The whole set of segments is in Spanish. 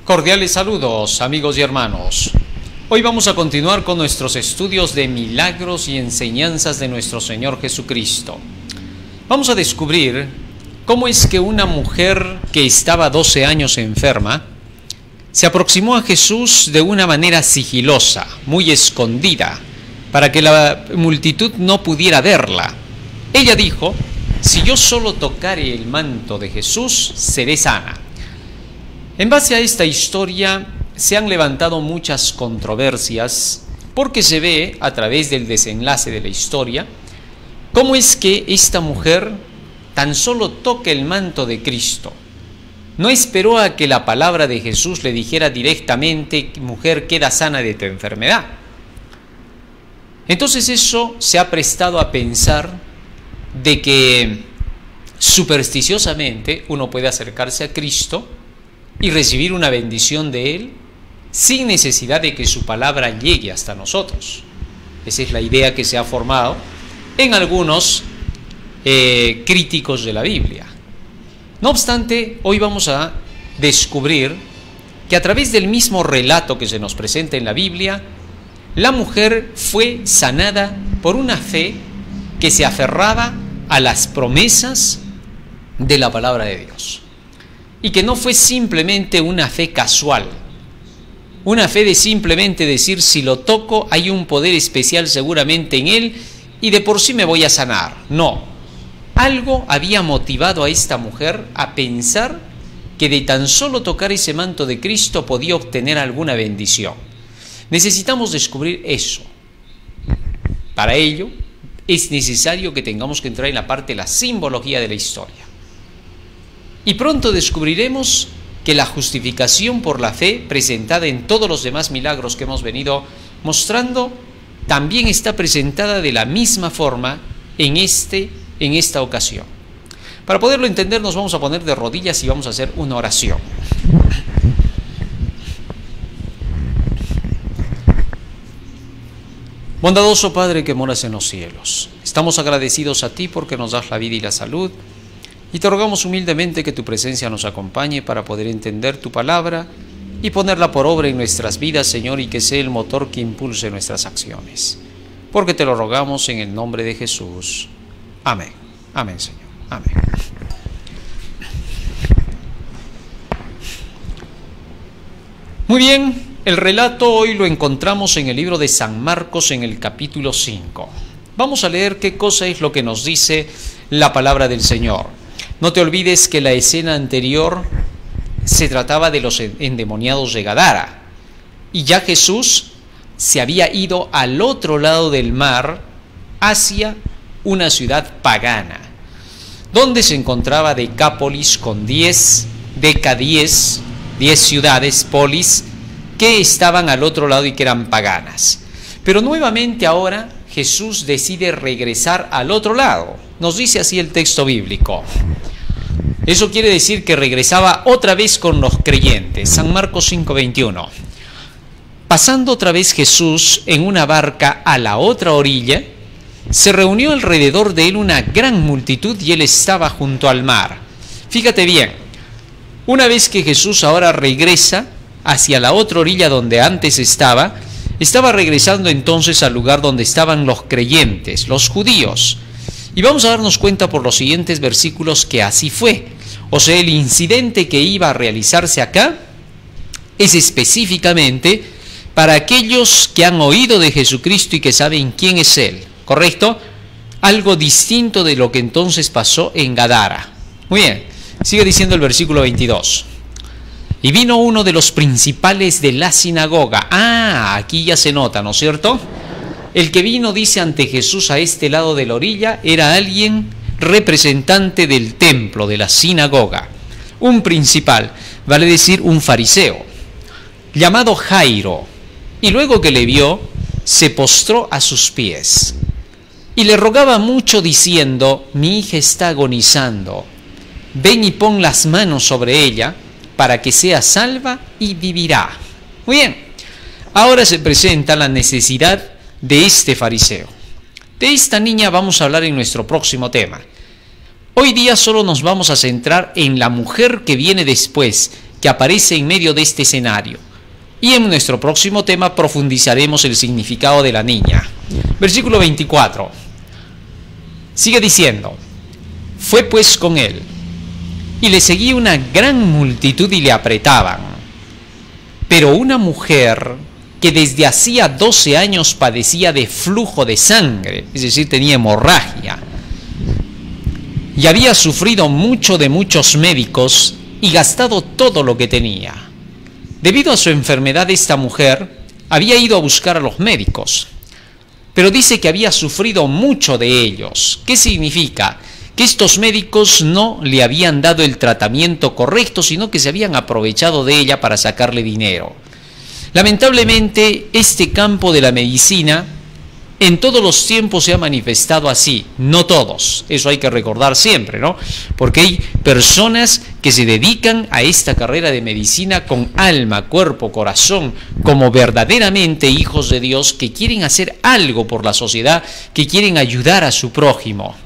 Cordiales saludos, amigos y hermanos. Hoy vamos a continuar con nuestros estudios de milagros y enseñanzas de nuestro Señor Jesucristo. Vamos a descubrir cómo es que una mujer que estaba 12 años enferma se aproximó a Jesús de una manera sigilosa, muy escondida, para que la multitud no pudiera verla. Ella dijo: si yo solo tocare el manto de Jesús, seré sana. En base a esta historia se han levantado muchas controversias porque se ve a través del desenlace de la historia cómo es que esta mujer tan solo toca el manto de Cristo. No esperó a que la palabra de Jesús le dijera directamente: mujer, queda sana de tu enfermedad. Entonces eso se ha prestado a pensar de que supersticiosamente uno puede acercarse a Cristo y recibir una bendición de Él sin necesidad de que su palabra llegue hasta nosotros. Esa es la idea que se ha formado en algunos críticos de la Biblia. No obstante, hoy vamos a descubrir que a través del mismo relato que se nos presenta en la Biblia, la mujer fue sanada por una fe que se aferraba a las promesas de la palabra de Dios. Y que no fue simplemente una fe casual, una fe de simplemente decir: si lo toco hay un poder especial seguramente en él y de por sí me voy a sanar. No, algo había motivado a esta mujer a pensar que de tan solo tocar ese manto de Cristo podía obtener alguna bendición. Necesitamos descubrir eso. Para ello es necesario que tengamos que entrar en la parte de la simbología de la historia. Y pronto descubriremos que la justificación por la fe presentada en todos los demás milagros que hemos venido mostrando también está presentada de la misma forma en esta ocasión. Para poderlo entender, nos vamos a poner de rodillas y vamos a hacer una oración. Bondadoso Padre que moras en los cielos, estamos agradecidos a ti porque nos das la vida y la salud. Y te rogamos humildemente que tu presencia nos acompañe para poder entender tu palabra y ponerla por obra en nuestras vidas, Señor, y que sea el motor que impulse nuestras acciones. Porque te lo rogamos en el nombre de Jesús. Amén. Amén, Señor. Amén. Muy bien, el relato hoy lo encontramos en el libro de San Marcos en el capítulo 5. Vamos a leer qué cosa es lo que nos dice la palabra del Señor. No te olvides que la escena anterior se trataba de los endemoniados de Gadara. Y ya Jesús se había ido al otro lado del mar hacia una ciudad pagana, donde se encontraba Decápolis con 10 ciudades, polis, que estaban al otro lado y que eran paganas. Pero nuevamente ahora Jesús decide regresar al otro lado. Nos dice así el texto bíblico. Eso quiere decir que regresaba otra vez con los creyentes. San Marcos 5:21. Pasando otra vez Jesús en una barca a la otra orilla, se reunió alrededor de él una gran multitud y él estaba junto al mar. Fíjate bien, una vez que Jesús ahora regresa hacia la otra orilla donde antes estaba regresando entonces al lugar donde estaban los creyentes, los judíos. Y vamos a darnos cuenta por los siguientes versículos que así fue. O sea, el incidente que iba a realizarse acá es específicamente para aquellos que han oído de Jesucristo y que saben quién es Él, ¿correcto? Algo distinto de lo que entonces pasó en Gadara. Muy bien, sigue diciendo el versículo 22. Y vino uno de los principales de la sinagoga. Aquí ya se nota, ¿no es cierto? El que vino, dice, ante Jesús a este lado de la orilla era alguien representante del templo, de la sinagoga, un principal, vale decir un fariseo, llamado Jairo, y luego que le vio, se postró a sus pies y le rogaba mucho diciendo: mi hija está agonizando, ven y pon las manos sobre ella para que sea salva y vivirá. Muy bien, ahora se presenta la necesidad de este fariseo. De esta niña vamos a hablar en nuestro próximo tema. Hoy día solo nos vamos a centrar en la mujer que viene después, que aparece en medio de este escenario. Y en nuestro próximo tema profundizaremos el significado de la niña. Versículo 24. Sigue diciendo: fue pues con él, y le seguía una gran multitud y le apretaban. Pero una mujer que desde hacía 12 años padecía de flujo de sangre, es decir, tenía hemorragia, y había sufrido mucho de muchos médicos y gastado todo lo que tenía. Debido a su enfermedad, esta mujer había ido a buscar a los médicos, pero dice que había sufrido mucho de ellos. ¿Qué significa? Que estos médicos no le habían dado el tratamiento correcto, sino que se habían aprovechado de ella para sacarle dinero. Lamentablemente, este campo de la medicina en todos los tiempos se ha manifestado así, no todos, eso hay que recordar siempre, ¿no? Porque hay personas que se dedican a esta carrera de medicina con alma, cuerpo, corazón, como verdaderamente hijos de Dios que quieren hacer algo por la sociedad, que quieren ayudar a su prójimo.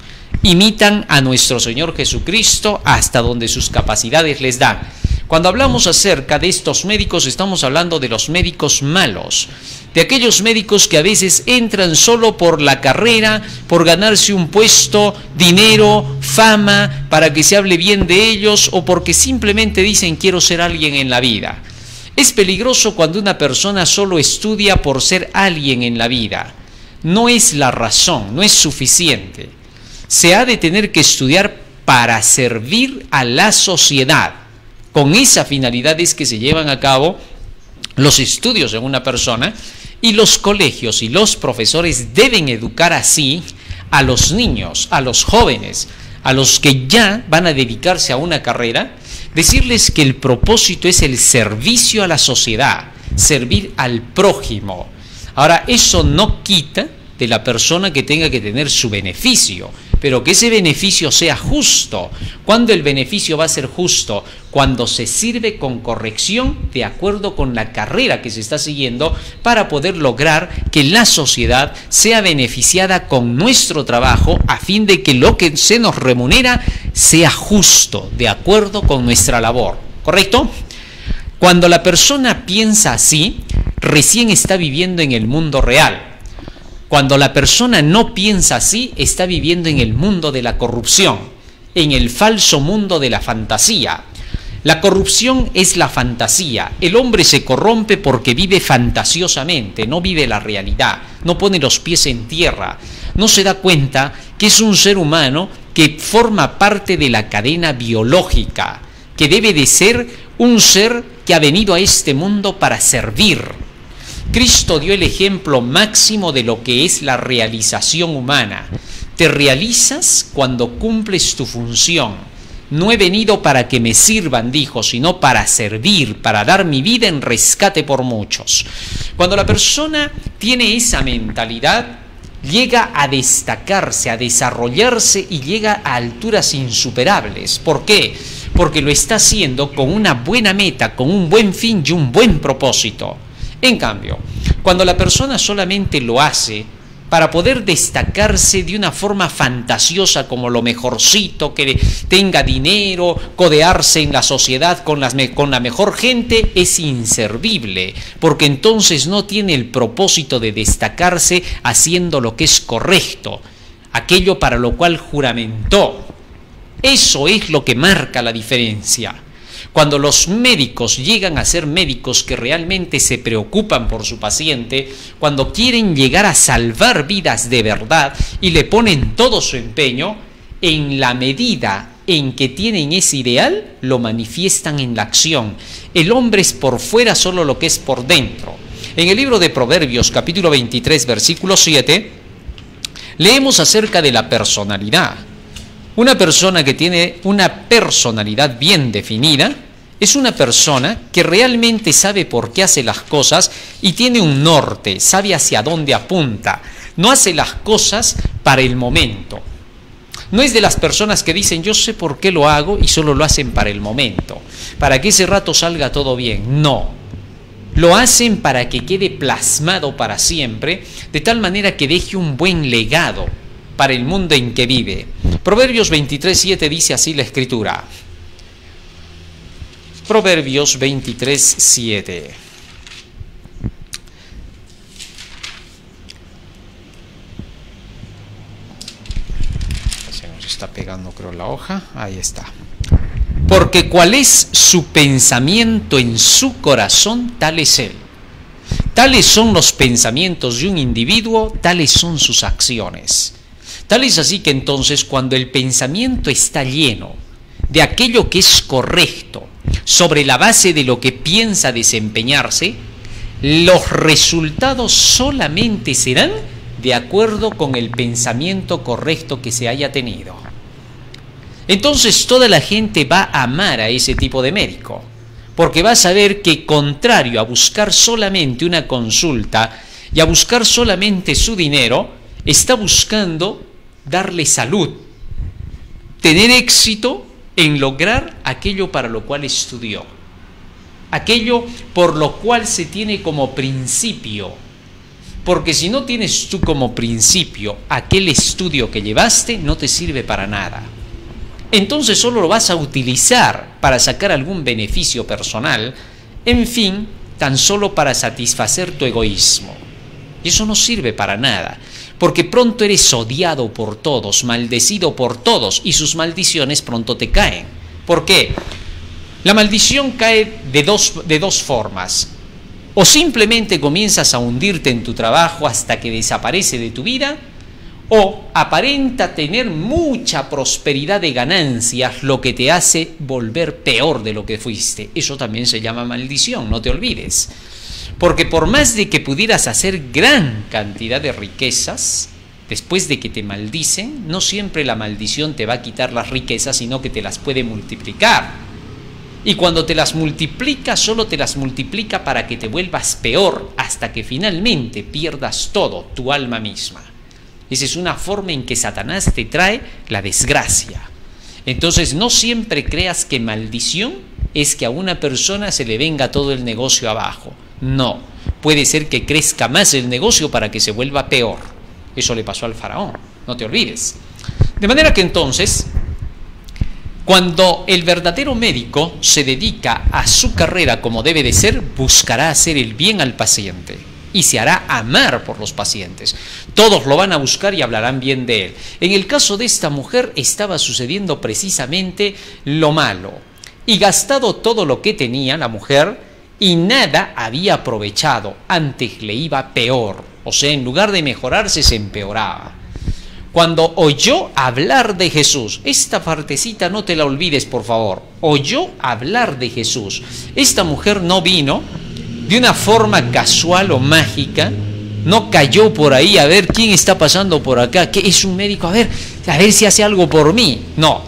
Imitan a nuestro Señor Jesucristo hasta donde sus capacidades les dan. Cuando hablamos acerca de estos médicos, estamos hablando de los médicos malos, de aquellos médicos que a veces entran solo por la carrera, por ganarse un puesto, dinero, fama, para que se hable bien de ellos, o porque simplemente dicen quiero ser alguien en la vida. Es peligroso cuando una persona solo estudia por ser alguien en la vida. No es la razón, no es suficiente. Se ha de tener que estudiar para servir a la sociedad. Con esa finalidad es que se llevan a cabo los estudios en una persona, y los colegios y los profesores deben educar así a los niños, a los jóvenes, a los que ya van a dedicarse a una carrera, decirles que el propósito es el servicio a la sociedad, servir al prójimo. Ahora, eso no quita de la persona que tenga que tener su beneficio, pero que ese beneficio sea justo. ¿Cuándo el beneficio va a ser justo? Cuando se sirve con corrección de acuerdo con la carrera que se está siguiendo, para poder lograr que la sociedad sea beneficiada con nuestro trabajo, a fin de que lo que se nos remunera sea justo, de acuerdo con nuestra labor. ¿Correcto? Cuando la persona piensa así, recién está viviendo en el mundo real. Cuando la persona no piensa así, está viviendo en el mundo de la corrupción, en el falso mundo de la fantasía. La corrupción es la fantasía. El hombre se corrompe porque vive fantasiosamente, no vive la realidad, no pone los pies en tierra, no se da cuenta que es un ser humano que forma parte de la cadena biológica, que debe de ser un ser que ha venido a este mundo para servir. Cristo dio el ejemplo máximo de lo que es la realización humana. Te realizas cuando cumples tu función. No he venido para que me sirvan, dijo, sino para servir, para dar mi vida en rescate por muchos. Cuando la persona tiene esa mentalidad, llega a destacarse, a desarrollarse y llega a alturas insuperables. ¿Por qué? Porque lo está haciendo con una buena meta, con un buen fin y un buen propósito. En cambio, cuando la persona solamente lo hace para poder destacarse de una forma fantasiosa como lo mejorcito, que tenga dinero, codearse en la sociedad con la mejor gente, es inservible, porque entonces no tiene el propósito de destacarse haciendo lo que es correcto, aquello para lo cual juramentó. Eso es lo que marca la diferencia. Cuando los médicos llegan a ser médicos que realmente se preocupan por su paciente, cuando quieren llegar a salvar vidas de verdad y le ponen todo su empeño, en la medida en que tienen ese ideal, lo manifiestan en la acción. El hombre es por fuera solo lo que es por dentro. En el libro de Proverbios, capítulo 23, versículo 7, leemos acerca de la personalidad. Una persona que tiene una personalidad bien definida es una persona que realmente sabe por qué hace las cosas y tiene un norte, sabe hacia dónde apunta. No hace las cosas para el momento. No es de las personas que dicen yo sé por qué lo hago y solo lo hacen para el momento, para que ese rato salga todo bien. No. Lo hacen para que quede plasmado para siempre, de tal manera que deje un buen legado para el mundo en que vive. Proverbios 23:7 dice así la Escritura: Proverbios 23:7. Se nos está pegando, creo, la hoja. Ahí está. Porque cuál es su pensamiento en su corazón, tal es él. Tales son los pensamientos de un individuo, tales son sus acciones. Tal es así que entonces cuando el pensamiento está lleno de aquello que es correcto, sobre la base de lo que piensa desempeñarse, los resultados solamente serán de acuerdo con el pensamiento correcto que se haya tenido. Entonces toda la gente va a amar a ese tipo de médico, porque va a saber que contrario a buscar solamente una consulta y a buscar solamente su dinero, está buscando darle salud, tener éxito en lograr aquello para lo cual estudió, aquello por lo cual se tiene como principio. Porque si no tienes tú como principio aquel estudio que llevaste, no te sirve para nada. Entonces solo lo vas a utilizar para sacar algún beneficio personal, en fin, tan solo para satisfacer tu egoísmo. Y eso no sirve para nada, porque pronto eres odiado por todos, maldecido por todos, y sus maldiciones pronto te caen. ¿Por qué? La maldición cae de dos formas. O simplemente comienzas a hundirte en tu trabajo hasta que desaparece de tu vida, o aparenta tener mucha prosperidad de ganancias, lo que te hace volver peor de lo que fuiste. Eso también se llama maldición, no te olvides. Porque por más de que pudieras hacer gran cantidad de riquezas, después de que te maldicen, no siempre la maldición te va a quitar las riquezas, sino que te las puede multiplicar. Y cuando te las multiplica, solo te las multiplica para que te vuelvas peor, hasta que finalmente pierdas todo, tu alma misma. Esa es una forma en que Satanás te trae la desgracia. Entonces no siempre creas que maldición es que a una persona se le venga todo el negocio abajo. No, puede ser que crezca más el negocio para que se vuelva peor. Eso le pasó al faraón, no te olvides. De manera que entonces, cuando el verdadero médico se dedica a su carrera como debe de ser, buscará hacer el bien al paciente y se hará amar por los pacientes. Todos lo van a buscar y hablarán bien de él. En el caso de esta mujer estaba sucediendo precisamente lo malo. Y gastado todo lo que tenía la mujer y nada había aprovechado, antes le iba peor. O sea, en lugar de mejorarse se empeoraba. Cuando oyó hablar de Jesús, esta partecita no te la olvides por favor, oyó hablar de Jesús. Esta mujer no vino de una forma casual o mágica, no cayó por ahí a ver quién está pasando por acá, que es un médico, a ver si hace algo por mí. No,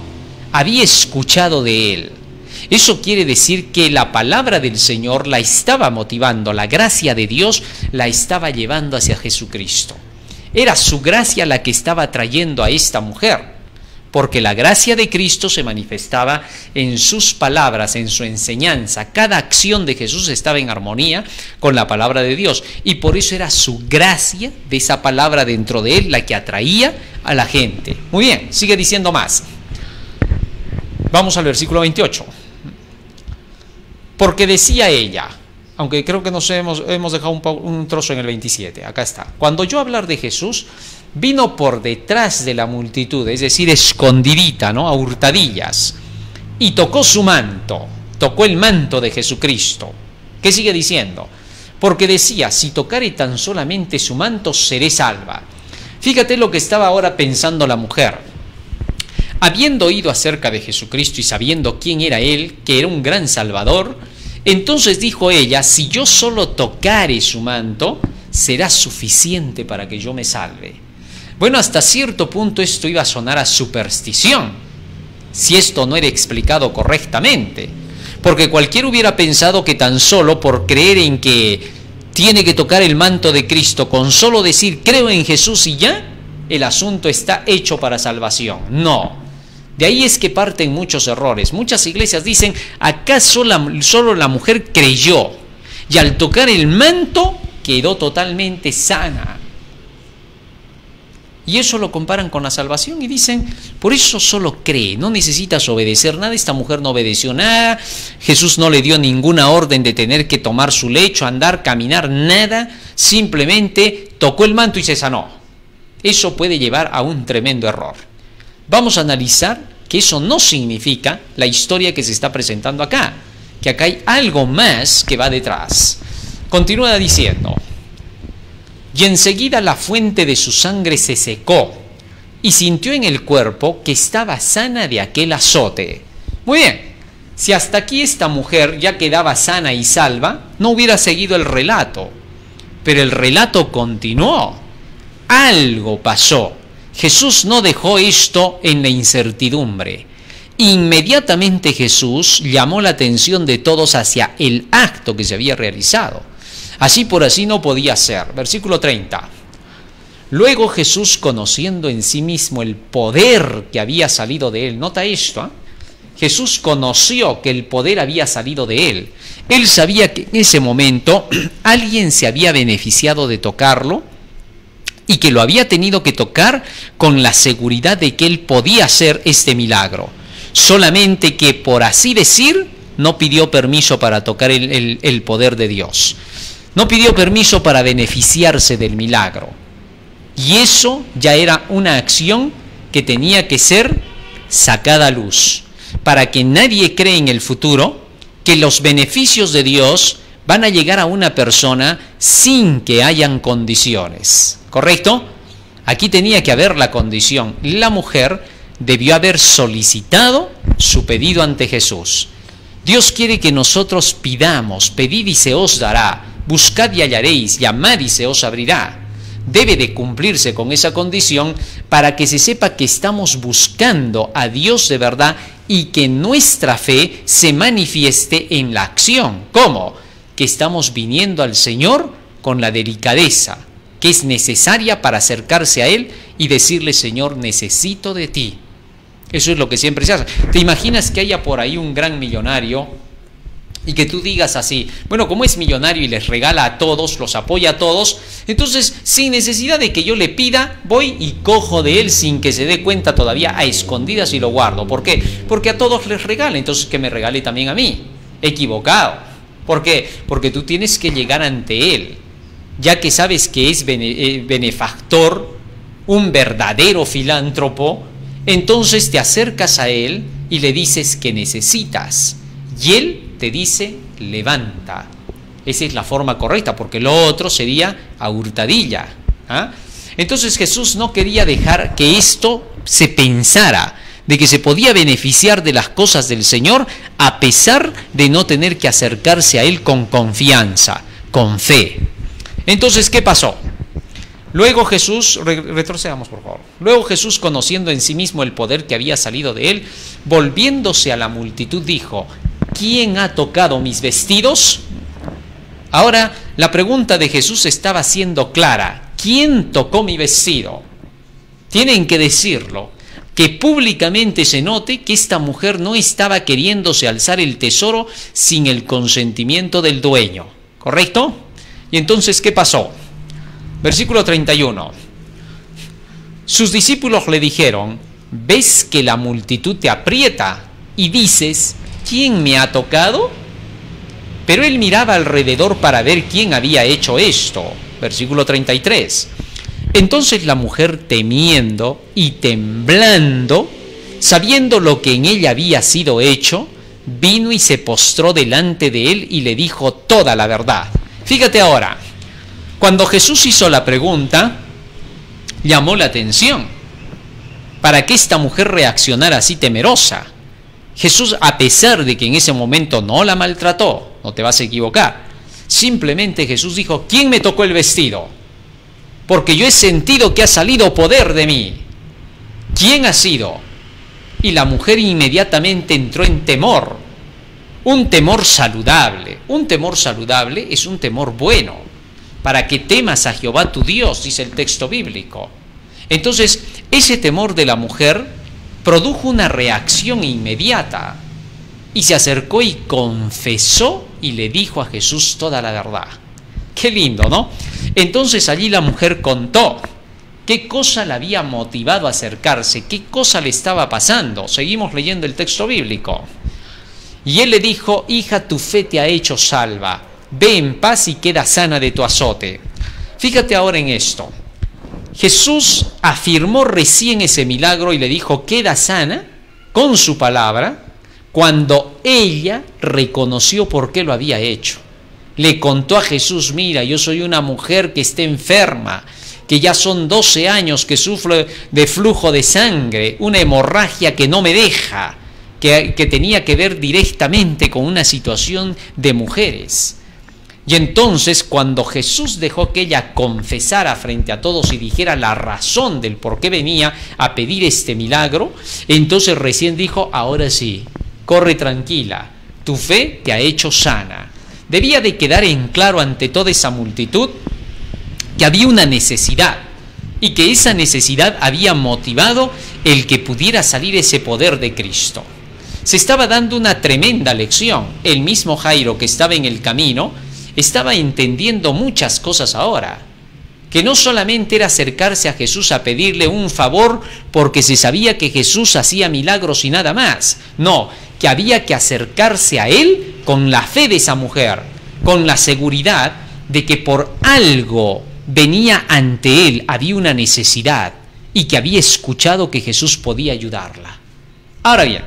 había escuchado de él. Eso quiere decir que la palabra del Señor la estaba motivando, la gracia de Dios la estaba llevando hacia Jesucristo. Era su gracia la que estaba trayendo a esta mujer, porque la gracia de Cristo se manifestaba en sus palabras, en su enseñanza. Cada acción de Jesús estaba en armonía con la palabra de Dios, y por eso era su gracia de esa palabra dentro de él la que atraía a la gente. Muy bien, sigue diciendo más. Vamos al versículo 28. Porque decía ella, aunque creo que nos hemos dejado un trozo en el 27, acá está. Cuando oyó hablar de Jesús, vino por detrás de la multitud, es decir, escondidita, ¿no?, a hurtadillas, y tocó su manto, tocó el manto de Jesucristo. ¿Qué sigue diciendo? Porque decía, si tocare tan solamente su manto, seré salva. Fíjate lo que estaba ahora pensando la mujer. Habiendo oído acerca de Jesucristo y sabiendo quién era Él, que era un gran Salvador, entonces dijo ella, si yo solo tocare su manto, será suficiente para que yo me salve. Bueno, hasta cierto punto esto iba a sonar a superstición, si esto no era explicado correctamente, porque cualquiera hubiera pensado que tan solo por creer en que tiene que tocar el manto de Cristo, con solo decir creo en Jesús y ya, el asunto está hecho para salvación. No. De ahí es que parten muchos errores. Muchas iglesias dicen, ¿acaso solo la mujer creyó y al tocar el manto quedó totalmente sana? Y eso lo comparan con la salvación y dicen, por eso solo cree, no necesitas obedecer nada. Esta mujer no obedeció nada, Jesús no le dio ninguna orden de tener que tomar su lecho, andar, caminar, nada, simplemente tocó el manto y se sanó. Eso puede llevar a un tremendo error. Vamos a analizar que eso no significa la historia que se está presentando acá, que acá hay algo más que va detrás. Continúa diciendo, y enseguida la fuente de su sangre se secó, y sintió en el cuerpo que estaba sana de aquel azote. Muy bien, si hasta aquí esta mujer ya quedaba sana y salva, no hubiera seguido el relato. Pero el relato continuó. Algo pasó. Jesús no dejó esto en la incertidumbre. Inmediatamente Jesús llamó la atención de todos hacia el acto que se había realizado. Así por así no podía ser. Versículo 30. Luego Jesús, conociendo en sí mismo el poder que había salido de él, nota esto, ¿eh? Jesús conoció que el poder había salido de él. Él sabía que en ese momento alguien se había beneficiado de tocarlo y que lo había tenido que tocar con la seguridad de que él podía hacer este milagro. Solamente que, por así decir, no pidió permiso para tocar el poder de Dios. No pidió permiso para beneficiarse del milagro. Y eso ya era una acción que tenía que ser sacada a luz, para que nadie cree en el futuro que los beneficios de Dios van a llegar a una persona sin que hayan condiciones. ¿Correcto? Aquí tenía que haber la condición. La mujer debió haber solicitado su pedido ante Jesús. Dios quiere que nosotros pidamos, pedid y se os dará, buscad y hallaréis, llamad y se os abrirá. Debe de cumplirse con esa condición para que se sepa que estamos buscando a Dios de verdad y que nuestra fe se manifieste en la acción. ¿Cómo? Que estamos viniendo al Señor con la delicadeza que es necesaria para acercarse a Él y decirle, Señor, necesito de ti. Eso es lo que siempre se hace. ¿Te imaginas que haya por ahí un gran millonario y que tú digas así, bueno, como es millonario y les regala a todos, los apoya a todos, entonces sin necesidad de que yo le pida, voy y cojo de él sin que se dé cuenta todavía, a escondidas, y lo guardo? ¿Por qué? Porque a todos les regala, entonces que me regale también a mí. Equivocado. ¿Por qué? Porque tú tienes que llegar ante él, ya que sabes que es benefactor, un verdadero filántropo. Entonces te acercas a él y le dices que necesitas, y él te dice, levanta. Esa es la forma correcta, porque lo otro sería a hurtadilla. ¿Ah? Entonces Jesús no quería dejar que esto se pensara, de que se podía beneficiar de las cosas del Señor a pesar de no tener que acercarse a Él con confianza, con fe. Entonces, ¿qué pasó? Luego Jesús, retrocedamos por favor, luego Jesús, conociendo en sí mismo el poder que había salido de Él, volviéndose a la multitud dijo, ¿quién ha tocado mis vestidos? Ahora, la pregunta de Jesús estaba siendo clara. ¿Quién tocó mi vestido? Tienen que decirlo, que públicamente se note que esta mujer no estaba queriéndose alzar el tesoro sin el consentimiento del dueño. ¿Correcto? Y entonces, ¿qué pasó? Versículo 31. Sus discípulos le dijeron, ¿ves que la multitud te aprieta y dices, ¿quién me ha tocado? Pero él miraba alrededor para ver quién había hecho esto. Versículo 33. Entonces la mujer, temiendo y temblando, sabiendo lo que en ella había sido hecho, vino y se postró delante de él y le dijo toda la verdad. Fíjate ahora, cuando Jesús hizo la pregunta, llamó la atención para que esta mujer reaccionara así temerosa. Jesús, a pesar de que en ese momento no la maltrató, no te vas a equivocar, simplemente Jesús dijo, ¿quién me tocó el vestido? Porque yo he sentido que ha salido poder de mí. ¿Quién ha sido? Y la mujer inmediatamente entró en temor, un temor saludable. Un temor saludable es un temor bueno, para que temas a Jehová tu Dios, dice el texto bíblico. Entonces, ese temor de la mujer produjo una reacción inmediata, y se acercó y confesó y le dijo a Jesús toda la verdad. Qué lindo, ¿no? Entonces allí la mujer contó ¿Qué cosa la había motivado a acercarse? ¿Qué cosa le estaba pasando? Seguimos leyendo el texto bíblico. Y él le dijo: hija, tu fe te ha hecho salva. Ve en paz y queda sana de tu azote. Fíjate ahora en esto. Jesús afirmó recién ese milagro y le dijo: queda sana, con su palabra, cuando ella reconoció por qué lo había hecho. Le contó a Jesús: mira, yo soy una mujer que está enferma, que ya son 12 años que sufre de flujo de sangre, una hemorragia que no me deja, que tenía que ver directamente con una situación de mujeres. Y entonces, cuando Jesús dejó que ella confesara frente a todos y dijera la razón del por qué venía a pedir este milagro, entonces recién dijo: ahora sí, corre tranquila, tu fe te ha hecho sana. Debía de quedar en claro ante toda esa multitud que había una necesidad y que esa necesidad había motivado el que pudiera salir ese poder de Cristo. Se estaba dando una tremenda lección. El mismo Jairo, que estaba en el camino, estaba entendiendo muchas cosas ahora, que no solamente era acercarse a Jesús a pedirle un favor porque se sabía que Jesús hacía milagros y nada más, no, que había que acercarse a él con la fe de esa mujer, con la seguridad de que por algo venía ante él, había una necesidad y que había escuchado que Jesús podía ayudarla. Ahora bien,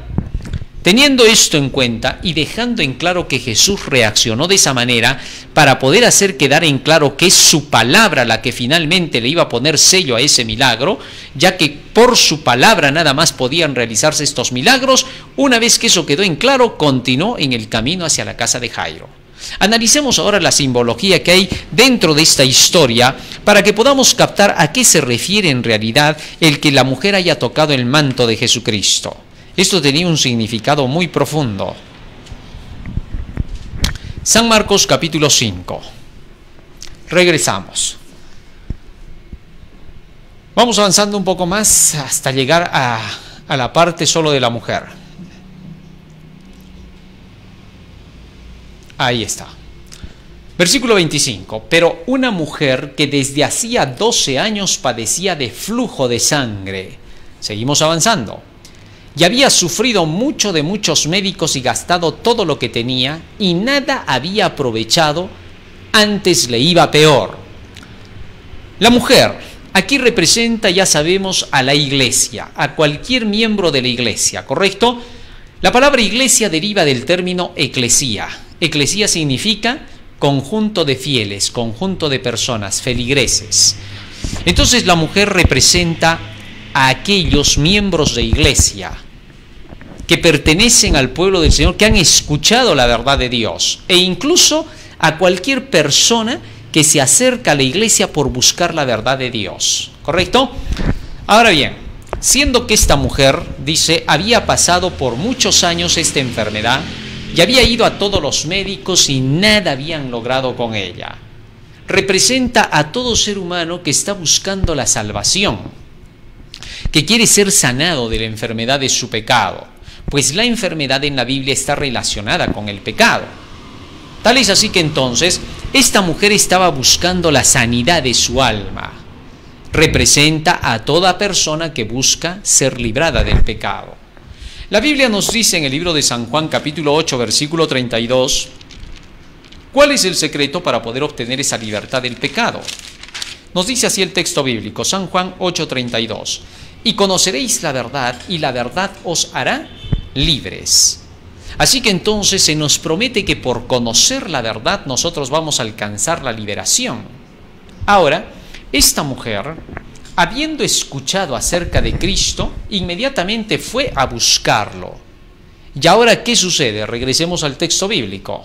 teniendo esto en cuenta y dejando en claro que Jesús reaccionó de esa manera para poder hacer quedar en claro que es su palabra la que finalmente le iba a poner sello a ese milagro, ya que por su palabra nada más podían realizarse estos milagros, una vez que eso quedó en claro, continuó en el camino hacia la casa de Jairo. Analicemos ahora la simbología que hay dentro de esta historia para que podamos captar a qué se refiere en realidad el que la mujer haya tocado el manto de Jesucristo. Esto tenía un significado muy profundo. San Marcos capítulo 5. Regresamos. Vamos avanzando un poco más hasta llegar a la parte solo de la mujer. Ahí está. Versículo 25. Pero una mujer que desde hacía 12 años padecía de flujo de sangre. Seguimos avanzando. Y había sufrido mucho de muchos médicos y gastado todo lo que tenía y nada había aprovechado, antes le iba peor. La mujer aquí representa, ya sabemos, a la iglesia, a cualquier miembro de la iglesia, ¿correcto? La palabra iglesia deriva del término eclesía. Eclesía significa conjunto de fieles, conjunto de personas, feligreses. Entonces la mujer representa a aquellos miembros de iglesia que pertenecen al pueblo del Señor, que han escuchado la verdad de Dios, e incluso a cualquier persona que se acerca a la iglesia por buscar la verdad de Dios, ¿correcto? Ahora bien, siendo que esta mujer, dice, había pasado por muchos años esta enfermedad y había ido a todos los médicos y nada habían logrado con ella, representa a todo ser humano que está buscando la salvación, que quiere ser sanado de la enfermedad de su pecado, pues la enfermedad en la Biblia está relacionada con el pecado. Tal es así que entonces esta mujer estaba buscando la sanidad de su alma. Representa a toda persona que busca ser librada del pecado. La Biblia nos dice en el libro de San Juan capítulo 8 versículo 32, ¿cuál es el secreto para poder obtener esa libertad del pecado? Nos dice así el texto bíblico, San Juan 8:32, y conoceréis la verdad y la verdad os hará libres. Así que entonces se nos promete que por conocer la verdad nosotros vamos a alcanzar la liberación. Ahora, esta mujer, habiendo escuchado acerca de Cristo, inmediatamente fue a buscarlo. ¿Y ahora qué sucede? Regresemos al texto bíblico.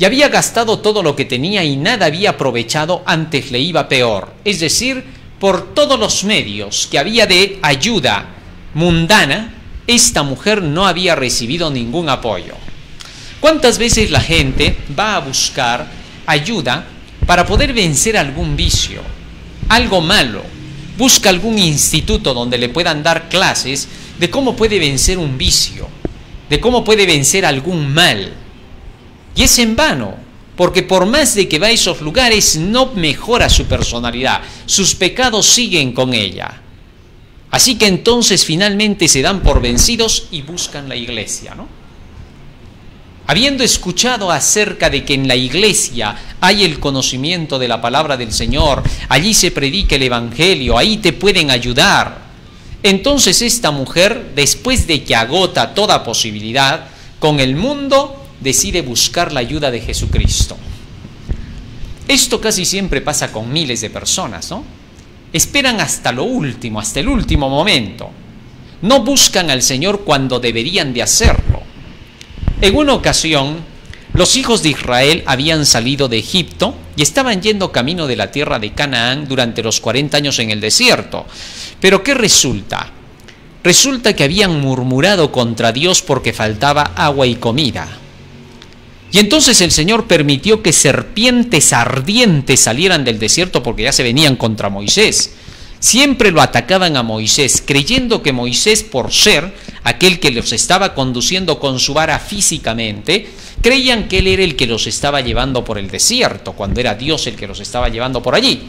Y había gastado todo lo que tenía y nada había aprovechado, antes le iba peor. Es decir, por todos los medios que había de ayuda mundana, esta mujer no había recibido ningún apoyo. ¿Cuántas veces la gente va a buscar ayuda para poder vencer algún vicio, algo malo? Busca algún instituto donde le puedan dar clases de cómo puede vencer un vicio, de cómo puede vencer algún mal. Y es en vano, porque por más de que va a esos lugares, no mejora su personalidad, sus pecados siguen con ella. Así que entonces finalmente se dan por vencidos y buscan la iglesia, ¿no? Habiendo escuchado acerca de que en la iglesia hay el conocimiento de la palabra del Señor, allí se predica el evangelio, ahí te pueden ayudar. Entonces esta mujer, después de que agota toda posibilidad con el mundo, decide buscar la ayuda de Jesucristo. Esto casi siempre pasa con miles de personas, ¿no? Esperan hasta lo último, hasta el último momento. No buscan al Señor cuando deberían de hacerlo. En una ocasión, los hijos de Israel habían salido de Egipto y estaban yendo camino de la tierra de Canaán durante los 40 años en el desierto. Pero ¿qué resulta? Resulta que habían murmurado contra Dios porque faltaba agua y comida. Y entonces el Señor permitió que serpientes ardientes salieran del desierto porque ya se venían contra Moisés. Siempre lo atacaban a Moisés, creyendo que Moisés, por ser aquel que los estaba conduciendo con su vara físicamente, creían que él era el que los estaba llevando por el desierto, cuando era Dios el que los estaba llevando por allí.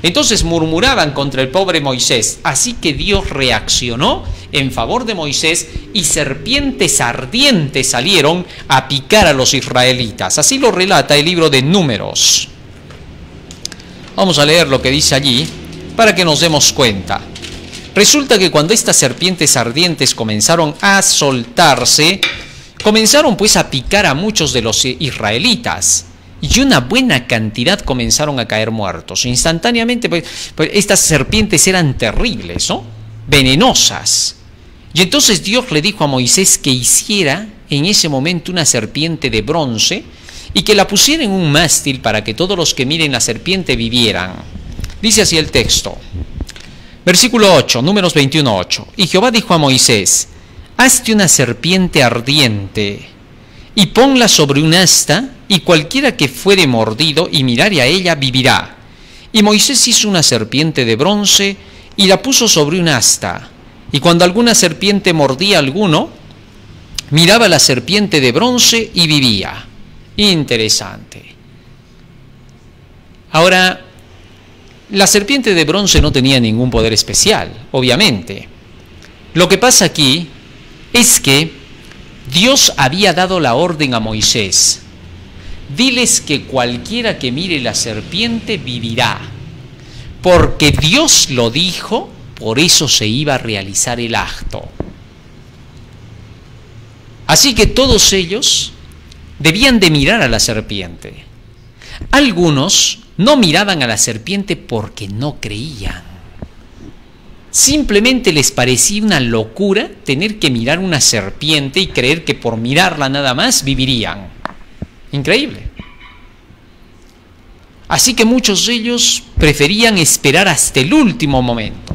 Entonces murmuraban contra el pobre Moisés, así que Dios reaccionó en favor de Moisés y serpientes ardientes salieron a picar a los israelitas. Así lo relata el libro de Números. Vamos a leer lo que dice allí para que nos demos cuenta. Resulta que cuando estas serpientes ardientes comenzaron a soltarse, comenzaron pues a picar a muchos de los israelitas. Y una buena cantidad comenzaron a caer muertos. Instantáneamente, pues estas serpientes eran terribles, ¿no? Venenosas. Y entonces Dios le dijo a Moisés que hiciera en ese momento una serpiente de bronce y que la pusiera en un mástil para que todos los que miren la serpiente vivieran. Dice así el texto. Versículo 8, Números 21:8. Y Jehová dijo a Moisés: hazte una serpiente ardiente y ponla sobre un asta, y cualquiera que fuere mordido y mirare a ella vivirá. Y Moisés hizo una serpiente de bronce y la puso sobre un asta. Y cuando alguna serpiente mordía a alguno, miraba la serpiente de bronce y vivía. Interesante. Ahora, la serpiente de bronce no tenía ningún poder especial, obviamente. Lo que pasa aquí es que Dios había dado la orden a Moisés: diles que cualquiera que mire la serpiente vivirá. Porque Dios lo dijo, por eso se iba a realizar el acto. Así que todos ellos debían de mirar a la serpiente. Algunos no miraban a la serpiente porque no creían. Simplemente les parecía una locura tener que mirar una serpiente y creer que por mirarla nada más vivirían. Increíble. Así que muchos de ellos preferían esperar hasta el último momento.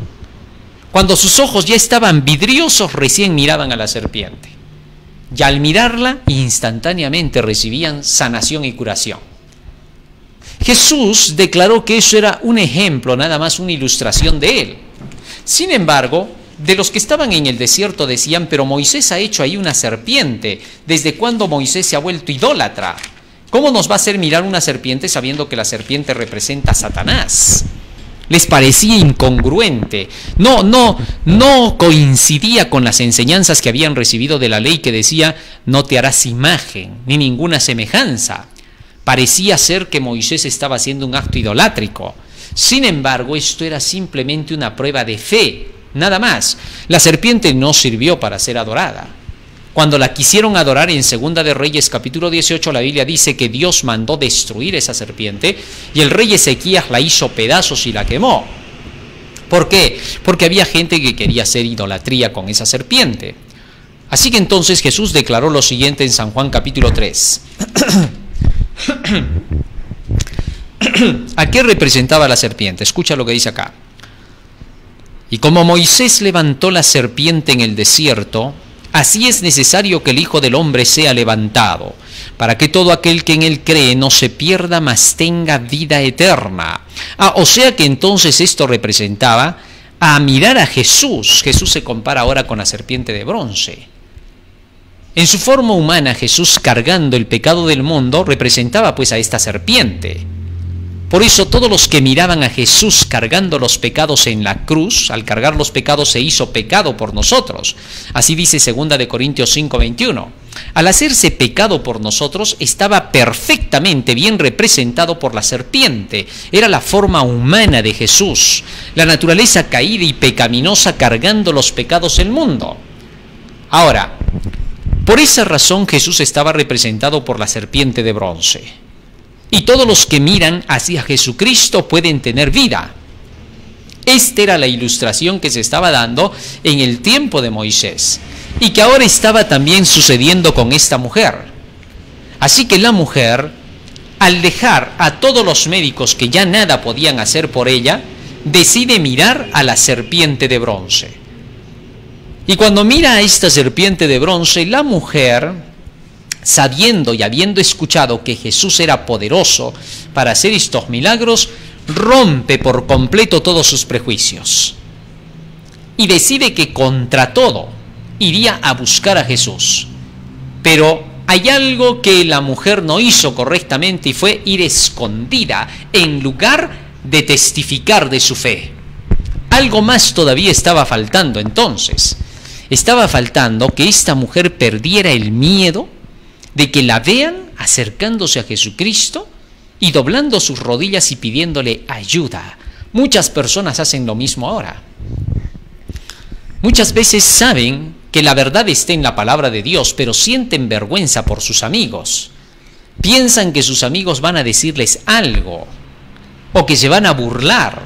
Cuando sus ojos ya estaban vidriosos, recién miraban a la serpiente. Y al mirarla, instantáneamente recibían sanación y curación. Jesús declaró que eso era un ejemplo, nada más una ilustración de él. Sin embargo, de los que estaban en el desierto decían: pero Moisés ha hecho ahí una serpiente. ¿Desde cuándo Moisés se ha vuelto idólatra? ¿Cómo nos va a hacer mirar una serpiente sabiendo que la serpiente representa a Satanás? Les parecía incongruente. No coincidía con las enseñanzas que habían recibido de la ley que decía: no te harás imagen ni ninguna semejanza. Parecía ser que Moisés estaba haciendo un acto idolátrico. Sin embargo, esto era simplemente una prueba de fe, nada más. La serpiente no sirvió para ser adorada. Cuando la quisieron adorar en Segunda de Reyes capítulo 18, la Biblia dice que Dios mandó destruir esa serpiente y el rey Ezequías la hizo pedazos y la quemó. ¿Por qué? Porque había gente que quería hacer idolatría con esa serpiente. Así que entonces Jesús declaró lo siguiente en San Juan capítulo 3. ¿A qué representaba la serpiente? Escucha lo que dice acá. Y como Moisés levantó la serpiente en el desierto, así es necesario que el Hijo del Hombre sea levantado, para que todo aquel que en él cree no se pierda, mas tenga vida eterna. O sea que entonces esto representaba a mirar a Jesús. Jesús se compara ahora con la serpiente de bronce. En su forma humana, Jesús, cargando el pecado del mundo, representaba pues a esta serpiente. Por eso todos los que miraban a Jesús cargando los pecados en la cruz, al cargar los pecados se hizo pecado por nosotros. Así dice 2 Corintios 5:21. Al hacerse pecado por nosotros, estaba perfectamente bien representado por la serpiente. Era la forma humana de Jesús, la naturaleza caída y pecaminosa cargando los pecados del mundo. Ahora, por esa razón Jesús estaba representado por la serpiente de bronce. Y todos los que miran hacia Jesucristo pueden tener vida. Esta era la ilustración que se estaba dando en el tiempo de Moisés y que ahora estaba también sucediendo con esta mujer. Así que la mujer, al dejar a todos los médicos que ya nada podían hacer por ella, decide mirar a la serpiente de bronce. Y cuando mira a esta serpiente de bronce, la mujer, sabiendo y habiendo escuchado que Jesús era poderoso para hacer estos milagros, rompe por completo todos sus prejuicios y decide que contra todo iría a buscar a Jesús. Pero hay algo que la mujer no hizo correctamente y fue ir escondida en lugar de testificar de su fe. Algo más todavía estaba faltando entonces. Estaba faltando que esta mujer perdiera el miedo de que la vean acercándose a Jesucristo y doblando sus rodillas y pidiéndole ayuda. Muchas personas hacen lo mismo ahora. Muchas veces saben que la verdad está en la palabra de Dios, pero sienten vergüenza por sus amigos. Piensan que sus amigos van a decirles algo, o que se van a burlar,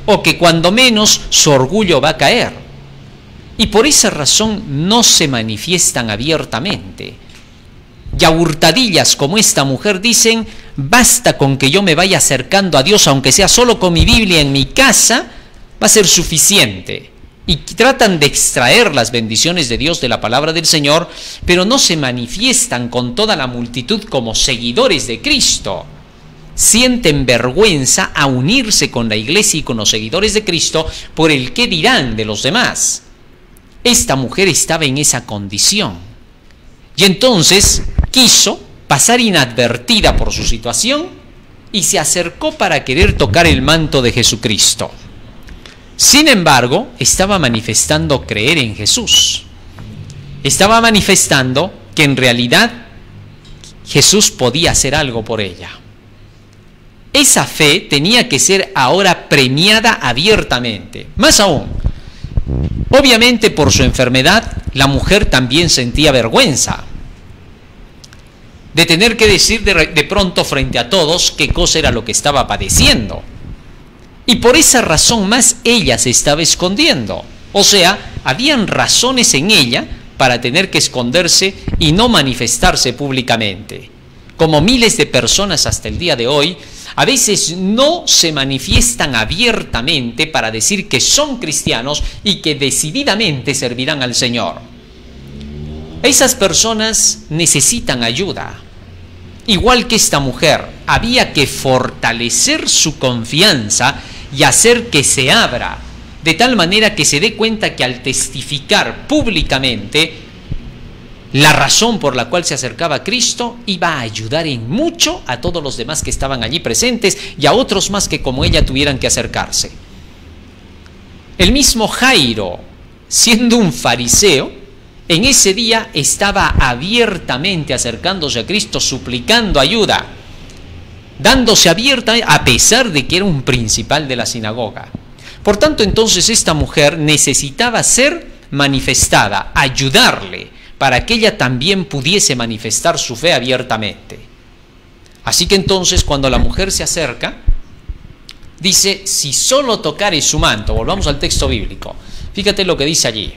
o que cuando menos su orgullo va a caer. Y por esa razón no se manifiestan abiertamente. Y a hurtadillas como esta mujer dicen, basta con que yo me vaya acercando a Dios, aunque sea solo con mi Biblia en mi casa, va a ser suficiente. Y tratan de extraer las bendiciones de Dios de la palabra del Señor, pero no se manifiestan con toda la multitud como seguidores de Cristo. Sienten vergüenza a unirse con la iglesia y con los seguidores de Cristo por el qué dirán de los demás. Esta mujer estaba en esa condición. Y entonces quiso pasar inadvertida por su situación y se acercó para querer tocar el manto de Jesucristo. Sin embargo, estaba manifestando creer en Jesús. Estaba manifestando que en realidad Jesús podía hacer algo por ella. Esa fe tenía que ser ahora premiada abiertamente. Más aún, obviamente por su enfermedad, la mujer también sentía vergüenza de tener que decir de pronto frente a todos qué cosa era lo que estaba padeciendo. Y por esa razón más ella se estaba escondiendo. O sea, habían razones en ella para tener que esconderse y no manifestarse públicamente. Como miles de personas hasta el día de hoy, a veces no se manifiestan abiertamente para decir que son cristianos y que decididamente servirán al Señor. Esas personas necesitan ayuda. Igual que esta mujer, había que fortalecer su confianza y hacer que se abra, de tal manera que se dé cuenta que al testificar públicamente la razón por la cual se acercaba a Cristo, iba a ayudar en mucho a todos los demás que estaban allí presentes y a otros más que como ella tuvieran que acercarse. El mismo Jairo, siendo un fariseo, en ese día estaba abiertamente acercándose a Cristo, suplicando ayuda, dándose abierta a pesar de que era un principal de la sinagoga. Por tanto, entonces esta mujer necesitaba ser manifestada, ayudarle, para que ella también pudiese manifestar su fe abiertamente. Así que entonces cuando la mujer se acerca, dice, si solo tocare su manto, volvamos al texto bíblico, fíjate lo que dice allí.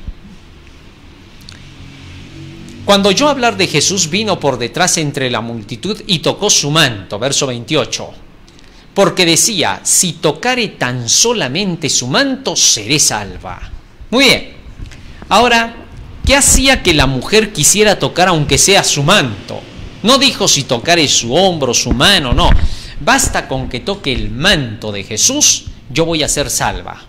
Cuando oyó hablar de Jesús, vino por detrás entre la multitud y tocó su manto, verso 28, porque decía, si tocare tan solamente su manto, seré salva. Muy bien, ahora, ¿qué hacía que la mujer quisiera tocar aunque sea su manto? No dijo si tocare su hombro, su mano, no. Basta con que toque el manto de Jesús, yo voy a ser salva.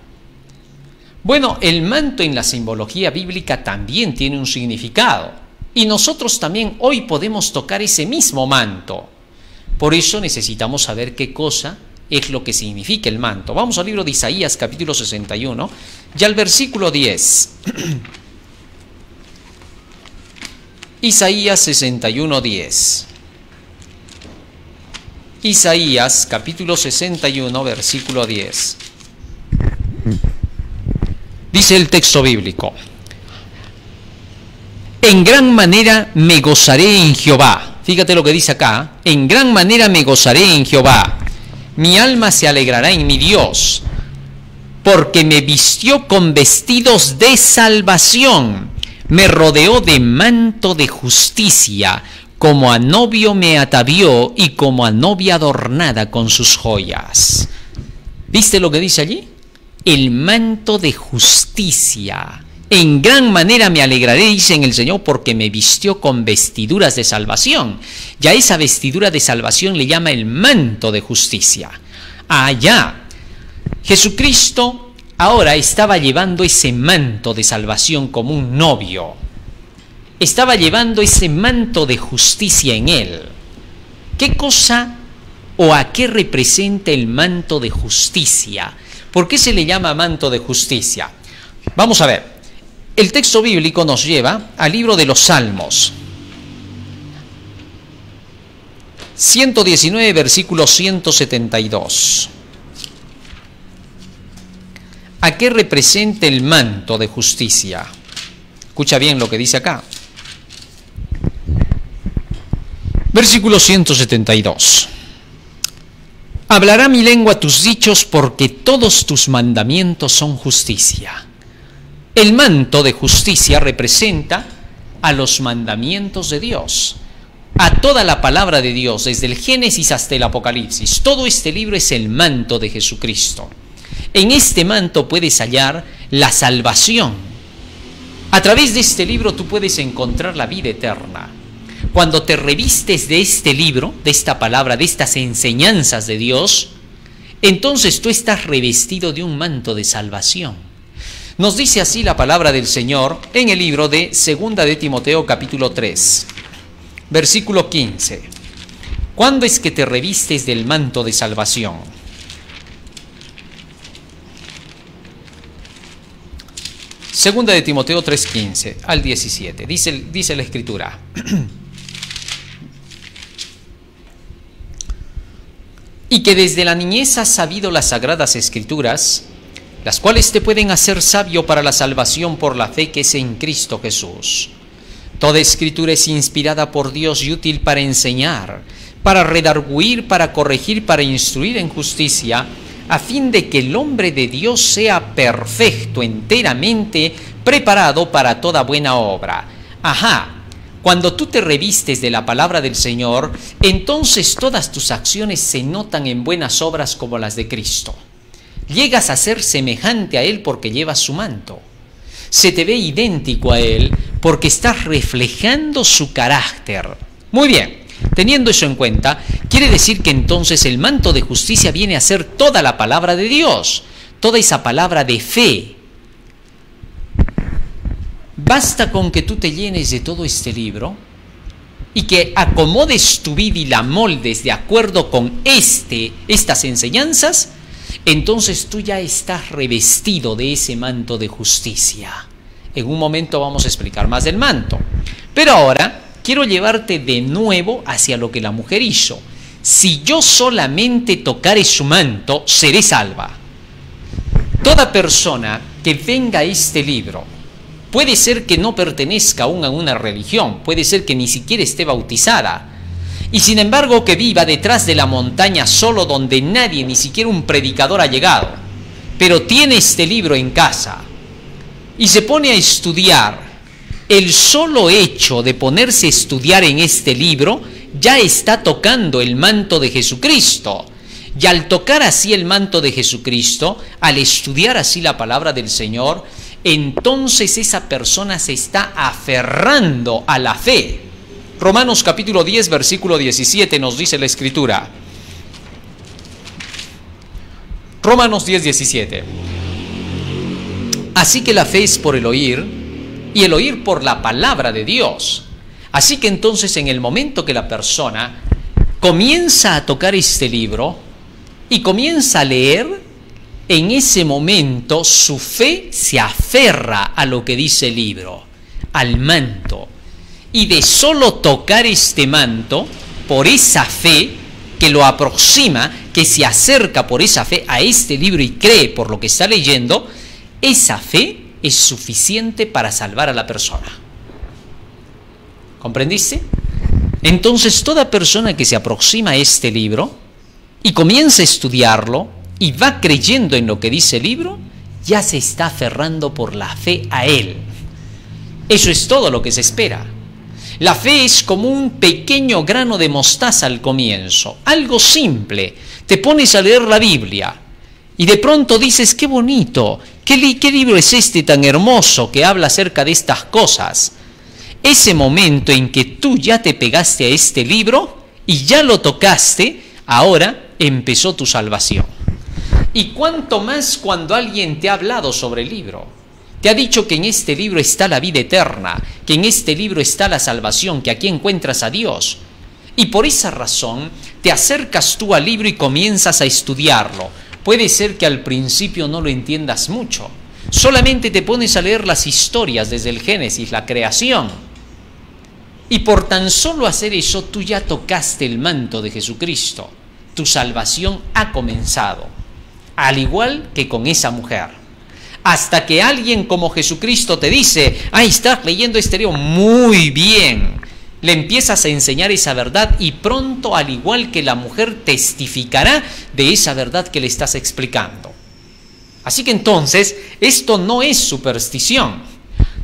Bueno, el manto en la simbología bíblica también tiene un significado. Y nosotros también hoy podemos tocar ese mismo manto. Por eso necesitamos saber qué cosa es lo que significa el manto. Vamos al libro de Isaías, capítulo 61, ya al versículo 10. Isaías 61, 10. Isaías, capítulo 61, versículo 10. Dice el texto bíblico: en gran manera me gozaré en Jehová. Fíjate lo que dice acá: en gran manera me gozaré en Jehová. Mi alma se alegrará en mi Dios, porque me vistió con vestidos de salvación, me rodeó de manto de justicia, como a novio me atavió y como a novia adornada con sus joyas. ¿Viste lo que dice allí? El manto de justicia. En gran manera me alegraré, dice en el Señor, porque me vistió con vestiduras de salvación. Ya esa vestidura de salvación le llama el manto de justicia. Allá, Jesucristo ahora estaba llevando ese manto de salvación como un novio. Estaba llevando ese manto de justicia en él. ¿Qué cosa o a qué representa el manto de justicia? ¿Por qué se le llama manto de justicia? Vamos a ver. El texto bíblico nos lleva al libro de los Salmos. 119, versículo 172. ¿A qué representa el manto de justicia? Escucha bien lo que dice acá. Versículo 172. Hablará mi lengua tus dichos, porque todos tus mandamientos son justicia. El manto de justicia representa a los mandamientos de Dios, a toda la palabra de Dios, desde el Génesis hasta el Apocalipsis. Todo este libro es el manto de Jesucristo. En este manto puedes hallar la salvación. A través de este libro tú puedes encontrar la vida eterna. Cuando te revistes de este libro, de esta palabra, de estas enseñanzas de Dios, entonces tú estás revestido de un manto de salvación. Nos dice así la palabra del Señor en el libro de 2 de Timoteo, capítulo 3, versículo 15. ¿Cuándo es que te revistes del manto de salvación? Segunda de Timoteo 3:15 al 17. Dice la Escritura: y que desde la niñez has sabido las sagradas Escrituras, las cuales te pueden hacer sabio para la salvación por la fe que es en Cristo Jesús. Toda Escritura es inspirada por Dios y útil para enseñar, para redarguir, para corregir, para instruir en justicia, a fin de que el hombre de Dios sea perfecto, enteramente preparado para toda buena obra. Ajá, cuando tú te revistes de la palabra del Señor, entonces todas tus acciones se notan en buenas obras como las de Cristo. Llegas a ser semejante a Él porque llevas su manto. Se te ve idéntico a Él porque estás reflejando su carácter. Muy bien, teniendo eso en cuenta, quiere decir que entonces el manto de justicia viene a ser toda la palabra de Dios, toda esa palabra de fe. Basta con que tú te llenes de todo este libro y que acomodes tu vida y la moldes de acuerdo con estas enseñanzas. Entonces tú ya estás revestido de ese manto de justicia. En un momento vamos a explicar más del manto. Pero ahora quiero llevarte de nuevo hacia lo que la mujer hizo. Si yo solamente tocare su manto, seré salva. Toda persona que venga a este libro, puede ser que no pertenezca aún a una religión, puede ser que ni siquiera esté bautizada, y sin embargo que viva detrás de la montaña solo, donde nadie, ni siquiera un predicador, ha llegado, pero tiene este libro en casa y se pone a estudiar. El solo hecho de ponerse a estudiar en este libro ya está tocando el manto de Jesucristo. Y al tocar así el manto de Jesucristo, al estudiar así la palabra del Señor, entonces esa persona se está aferrando a la fe. Romanos capítulo 10, versículo 17 nos dice la Escritura. Romanos 10, 17. Así que la fe es por el oír, y el oír por la palabra de Dios. Así que entonces en el momento que la persona comienza a tocar este libro y comienza a leer, en ese momento su fe se aferra a lo que dice el libro, al manto. Y de solo tocar este manto, por esa fe que lo aproxima, que se acerca por esa fe a este libro y cree por lo que está leyendo, esa fe es suficiente para salvar a la persona. ¿Comprendiste? Entonces toda persona que se aproxima a este libro y comienza a estudiarlo y va creyendo en lo que dice el libro, ya se está aferrando por la fe a él. Eso es todo lo que se espera. La fe es como un pequeño grano de mostaza al comienzo, algo simple. Te pones a leer la Biblia y de pronto dices, qué bonito, qué libro es este tan hermoso que habla acerca de estas cosas. Ese momento en que tú ya te pegaste a este libro y ya lo tocaste, ahora empezó tu salvación. Y cuánto más cuando alguien te ha hablado sobre el libro. Te ha dicho que en este libro está la vida eterna, que en este libro está la salvación, que aquí encuentras a Dios. Y por esa razón te acercas tú al libro y comienzas a estudiarlo. Puede ser que al principio no lo entiendas mucho. Solamente te pones a leer las historias desde el Génesis, la creación. Y por tan solo hacer eso, tú ya tocaste el manto de Jesucristo. Tu salvación ha comenzado. Al igual que con esa mujer. Hasta que alguien como Jesucristo te dice, ahí estás leyendo este libro, muy bien. Le empiezas a enseñar esa verdad y pronto, al igual que la mujer, testificará de esa verdad que le estás explicando. Así que entonces, esto no es superstición.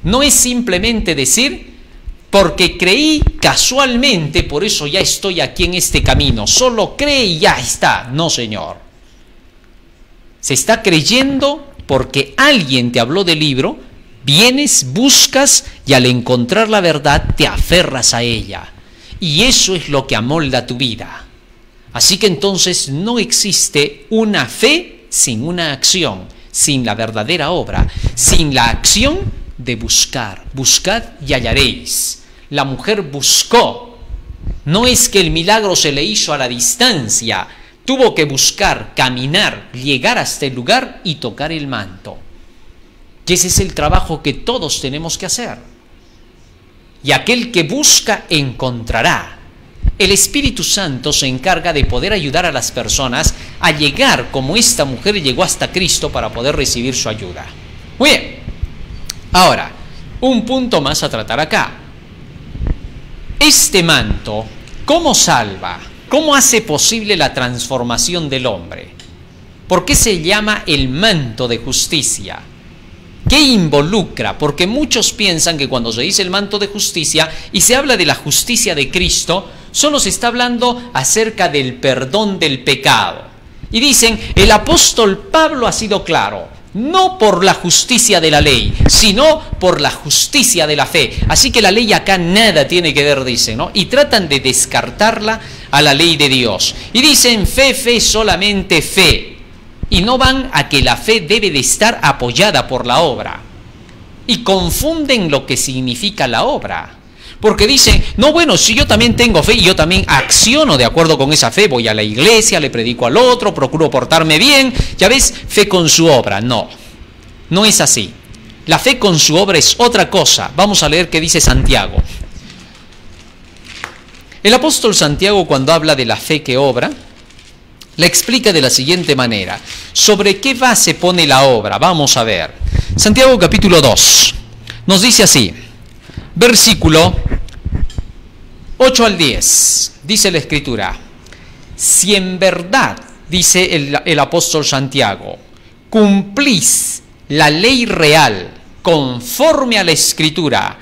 No es simplemente decir, porque creí casualmente, por eso ya estoy aquí en este camino. Solo cree y ya está. No, señor. Se está creyendo porque alguien te habló del libro, vienes, buscas y al encontrar la verdad te aferras a ella. Y eso es lo que amolda tu vida. Así que entonces no existe una fe sin una acción, sin la verdadera obra, sin la acción de buscar. Buscad y hallaréis. La mujer buscó. No es que el milagro se le hizo a la distancia. Tuvo que buscar, caminar, llegar hasta el lugar y tocar el manto. Y ese es el trabajo que todos tenemos que hacer. Y aquel que busca, encontrará. El Espíritu Santo se encarga de poder ayudar a las personas a llegar como esta mujer llegó hasta Cristo para poder recibir su ayuda. Muy bien. Ahora, un punto más a tratar acá. Este manto, ¿cómo salva? ¿Cómo hace posible la transformación del hombre? ¿Por qué se llama el manto de justicia? ¿Qué involucra? Porque muchos piensan que cuando se dice el manto de justicia y se habla de la justicia de Cristo, solo se está hablando acerca del perdón del pecado. Y dicen, el apóstol Pablo ha sido claro, no por la justicia de la ley, sino por la justicia de la fe. Así que la ley acá nada tiene que ver, dicen, ¿no? Y tratan de descartarla a la ley de Dios. Y dicen, fe, solamente fe. Y no van a que la fe debe de estar apoyada por la obra. Y confunden lo que significa la obra. Porque dicen, no, bueno, si yo también tengo fe y yo también acciono de acuerdo con esa fe, voy a la iglesia, le predico al otro, procuro portarme bien, ya ves, fe con su obra. No, no es así. La fe con su obra es otra cosa. Vamos a leer qué dice Santiago. El apóstol Santiago, cuando habla de la fe que obra, la explica de la siguiente manera. ¿Sobre qué base pone la obra? Vamos a ver. Santiago capítulo 2 nos dice así, versículo 8 al 10, dice la Escritura, si en verdad, dice el apóstol Santiago, cumplís la ley real conforme a la Escritura,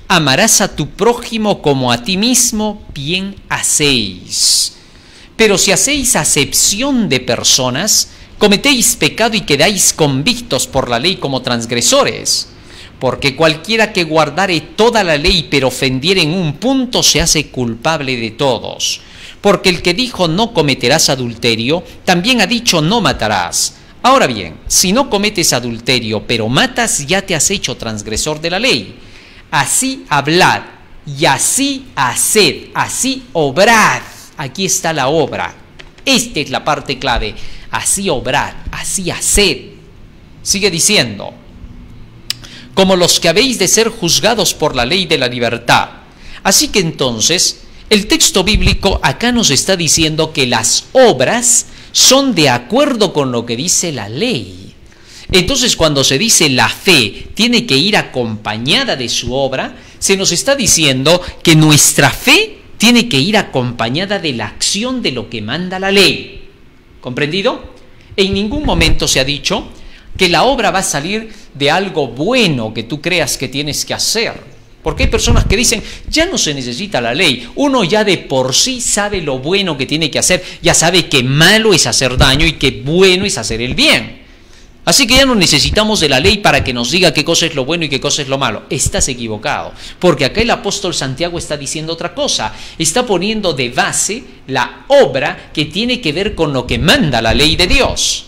amarás a tu prójimo como a ti mismo, bien hacéis. Pero si hacéis acepción de personas, cometéis pecado y quedáis convictos por la ley como transgresores. Porque cualquiera que guardare toda la ley pero ofendiere en un punto se hace culpable de todos. Porque el que dijo no cometerás adulterio, también ha dicho no matarás. Ahora bien, si no cometes adulterio pero matas, ya te has hecho transgresor de la ley. Así hablad y así haced, así obrad. Aquí está la obra. Esta es la parte clave. Así obrad, así haced. Sigue diciendo, como los que habéis de ser juzgados por la ley de la libertad. Así que entonces, el texto bíblico acá nos está diciendo que las obras son de acuerdo con lo que dice la ley. Entonces, cuando se dice la fe tiene que ir acompañada de su obra, se nos está diciendo que nuestra fe tiene que ir acompañada de la acción de lo que manda la ley. ¿Comprendido? En ningún momento se ha dicho que la obra va a salir de algo bueno que tú creas que tienes que hacer. Porque hay personas que dicen, ya no se necesita la ley, uno ya de por sí sabe lo bueno que tiene que hacer, ya sabe que malo es hacer daño y que bueno es hacer el bien. Así que ya no necesitamos de la ley para que nos diga qué cosa es lo bueno y qué cosa es lo malo. Estás equivocado, porque acá el apóstol Santiago está diciendo otra cosa. Está poniendo de base la obra que tiene que ver con lo que manda la ley de Dios.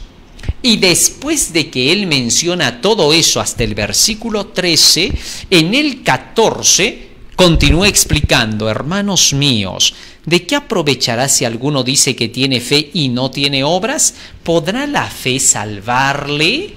Y después de que él menciona todo eso hasta el versículo 13, en el 14 continúa explicando, hermanos míos, ¿de qué aprovechará si alguno dice que tiene fe y no tiene obras? ¿Podrá la fe salvarle?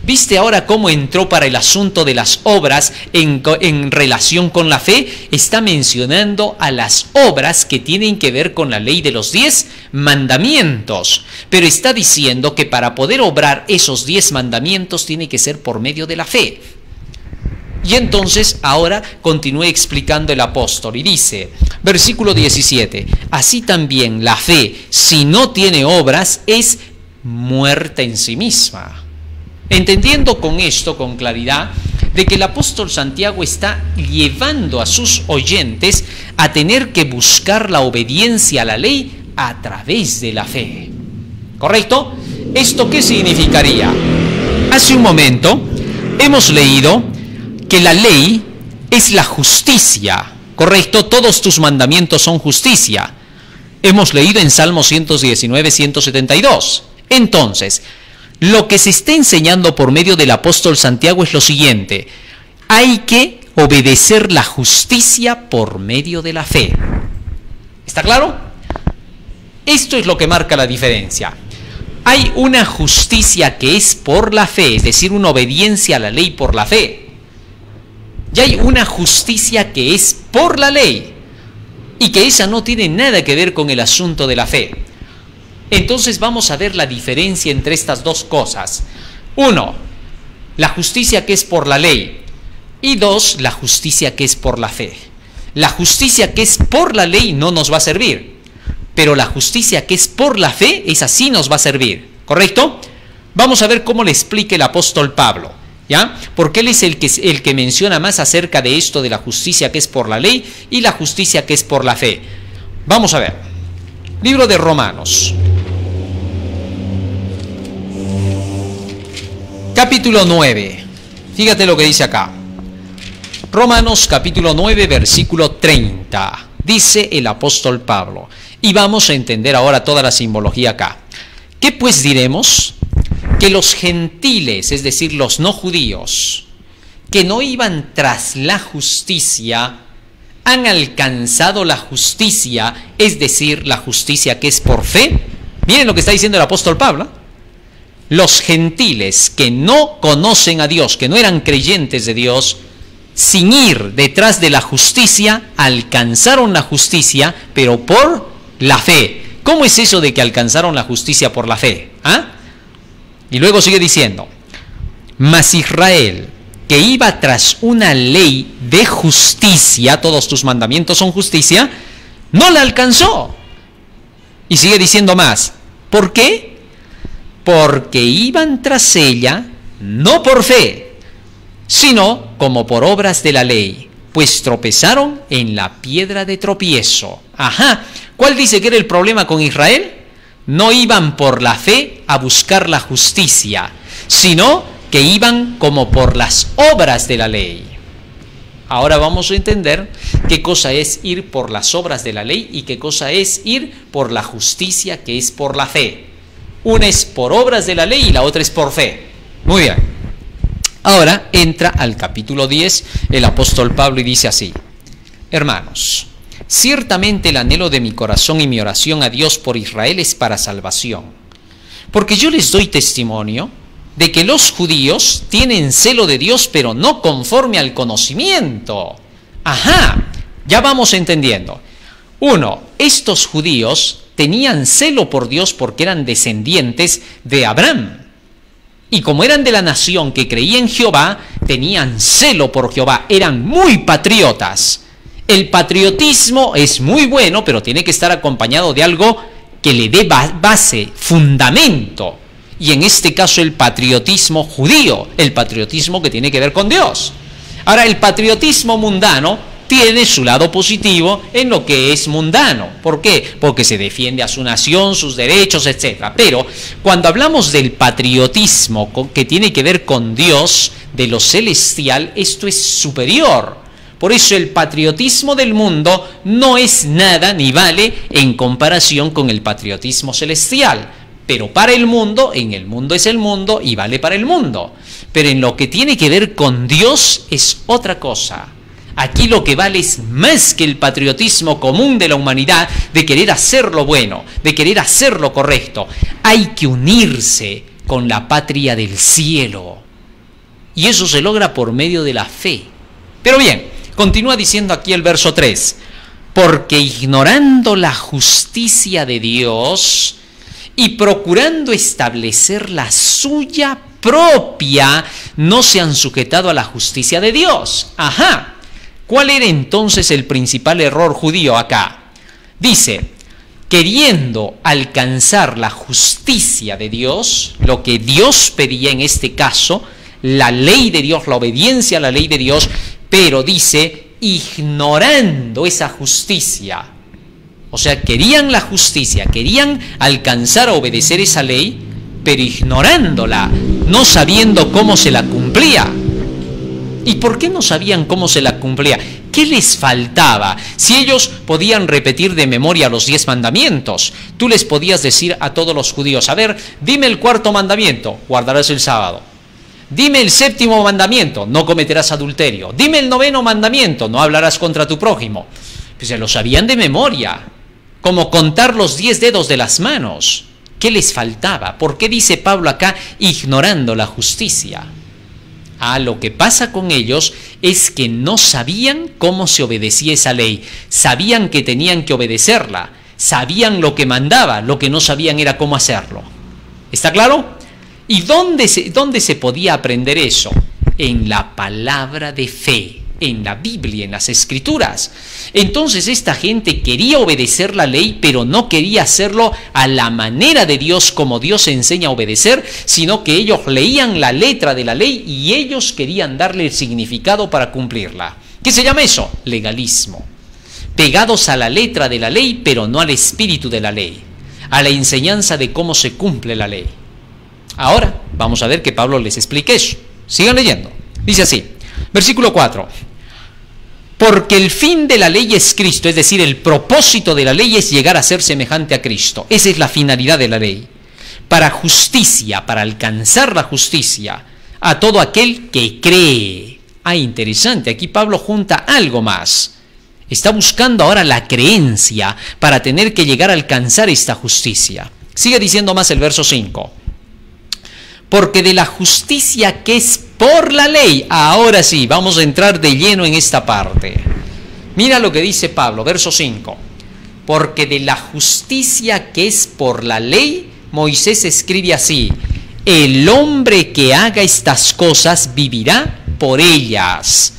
¿Viste ahora cómo entró para el asunto de las obras en relación con la fe? Está mencionando a las obras que tienen que ver con la ley de los 10 mandamientos. Pero está diciendo que para poder obrar esos 10 mandamientos tiene que ser por medio de la fe. Y entonces ahora continúa explicando el apóstol y dice, versículo 17, así también la fe, si no tiene obras, es muerta en sí misma. Entendiendo con esto, con claridad, de que el apóstol Santiago está llevando a sus oyentes a tener que buscar la obediencia a la ley a través de la fe. ¿Correcto? ¿Esto qué significaría? Hace un momento hemos leído que la ley es la justicia. ¿Correcto? Todos tus mandamientos son justicia. Hemos leído en Salmo 119, 172. Entonces, lo que se está enseñando por medio del apóstol Santiago es lo siguiente: hay que obedecer la justicia por medio de la fe. ¿Está claro? Esto es lo que marca la diferencia. Hay una justicia que es por la fe, es decir, una obediencia a la ley por la fe. Y hay una justicia que es por la ley, y que esa no tiene nada que ver con el asunto de la fe. Entonces vamos a ver la diferencia entre estas dos cosas. 1, la justicia que es por la ley. Y 2, la justicia que es por la fe. La justicia que es por la ley no nos va a servir, pero la justicia que es por la fe, esa sí nos va a servir. ¿Correcto? Vamos a ver cómo le explica el apóstol Pablo, ¿ya? Porque él es el que menciona más acerca de esto de la justicia que es por la ley y la justicia que es por la fe. Vamos a ver. Libro de Romanos. Capítulo 9. Fíjate lo que dice acá. Romanos capítulo 9, versículo 30. Dice el apóstol Pablo. Y vamos a entender ahora toda la simbología acá. ¿Qué pues diremos? Que los gentiles, es decir, los no judíos, que no iban tras la justicia, han alcanzado la justicia, es decir, la justicia que es por fe. Miren lo que está diciendo el apóstol Pablo. Los gentiles que no conocen a Dios, que no eran creyentes de Dios, sin ir detrás de la justicia, alcanzaron la justicia, pero por la fe. ¿Cómo es eso de que alcanzaron la justicia por la fe? ¿Ah? Y luego sigue diciendo, mas Israel, que iba tras una ley de justicia, todos tus mandamientos son justicia, no la alcanzó. Y sigue diciendo más, ¿por qué? Porque iban tras ella, no por fe, sino como por obras de la ley, pues tropezaron en la piedra de tropiezo. Ajá, ¿cuál dice que era el problema con Israel? No iban por la fe a buscar la justicia, sino que iban como por las obras de la ley. Ahora vamos a entender qué cosa es ir por las obras de la ley y qué cosa es ir por la justicia que es por la fe. Una es por obras de la ley y la otra es por fe. Muy bien. Ahora entra al capítulo 10 el apóstol Pablo y dice así: Hermanos, ciertamente el anhelo de mi corazón y mi oración a Dios por Israel es para salvación. Porque yo les doy testimonio de que los judíos tienen celo de Dios, pero no conforme al conocimiento. Ajá, ya vamos entendiendo. 1. Estos judíos tenían celo por Dios porque eran descendientes de Abraham. Y como eran de la nación que creía en Jehová, tenían celo por Jehová, eran muy patriotas. El patriotismo es muy bueno, pero tiene que estar acompañado de algo que le dé base, fundamento. Y en este caso el patriotismo judío, el patriotismo que tiene que ver con Dios. Ahora, el patriotismo mundano tiene su lado positivo en lo que es mundano. ¿Por qué? Porque se defiende a su nación, sus derechos, etc. Pero cuando hablamos del patriotismo que tiene que ver con Dios, de lo celestial, esto es superior. Por eso el patriotismo del mundo no es nada ni vale en comparación con el patriotismo celestial. Pero para el mundo, en el mundo es el mundo y vale para el mundo. Pero en lo que tiene que ver con Dios es otra cosa. Aquí lo que vale es más que el patriotismo común de la humanidad, de querer hacer lo bueno, de querer hacer lo correcto. Hay que unirse con la patria del cielo. Y eso se logra por medio de la fe. Pero bien, continúa diciendo aquí el verso 3. Porque ignorando la justicia de Dios y procurando establecer la suya propia, no se han sujetado a la justicia de Dios. Ajá. ¿Cuál era entonces el principal error judío acá? Dice, queriendo alcanzar la justicia de Dios, lo que Dios pedía en este caso, la ley de Dios, la obediencia a la ley de Dios, pero dice, ignorando esa justicia. O sea, querían la justicia, querían alcanzar a obedecer esa ley, pero ignorándola, no sabiendo cómo se la cumplía. ¿Y por qué no sabían cómo se la cumplía? ¿Qué les faltaba? Si ellos podían repetir de memoria los 10 mandamientos, tú les podías decir a todos los judíos, a ver, dime el 4.º mandamiento, guardarás el sábado. Dime el 7.º mandamiento, no cometerás adulterio. Dime el 9.º mandamiento, no hablarás contra tu prójimo. Pues se lo sabían de memoria, como contar los 10 dedos de las manos. ¿Qué les faltaba? ¿Por qué dice Pablo acá, ignorando la justicia? Lo que pasa con ellos es que no sabían cómo se obedecía esa ley. Sabían que tenían que obedecerla. Sabían lo que mandaba. Lo que no sabían era cómo hacerlo. ¿Está claro? ¿Y dónde se podía aprender eso? En la palabra de fe, en la Biblia, en las Escrituras. Entonces esta gente quería obedecer la ley, pero no quería hacerlo a la manera de Dios, como Dios enseña a obedecer, sino que ellos leían la letra de la ley y ellos querían darle el significado para cumplirla. ¿Qué se llama eso? Legalismo. Pegados a la letra de la ley, pero no al espíritu de la ley, a la enseñanza de cómo se cumple la ley. Ahora vamos a ver que Pablo les explique eso. Sigan leyendo. Dice así, versículo 4. Porque el fin de la ley es Cristo, es decir, el propósito de la ley es llegar a ser semejante a Cristo. Esa es la finalidad de la ley. Para justicia, para alcanzar la justicia, a todo aquel que cree. Interesante, aquí Pablo junta algo más. Está buscando ahora la creencia para tener que llegar a alcanzar esta justicia. Sigue diciendo más el verso 5. Porque de la justicia que es por la ley, ahora sí, vamos a entrar de lleno en esta parte. Mira lo que dice Pablo, verso 5. Porque de la justicia que es por la ley, Moisés escribe así, el hombre que haga estas cosas vivirá por ellas.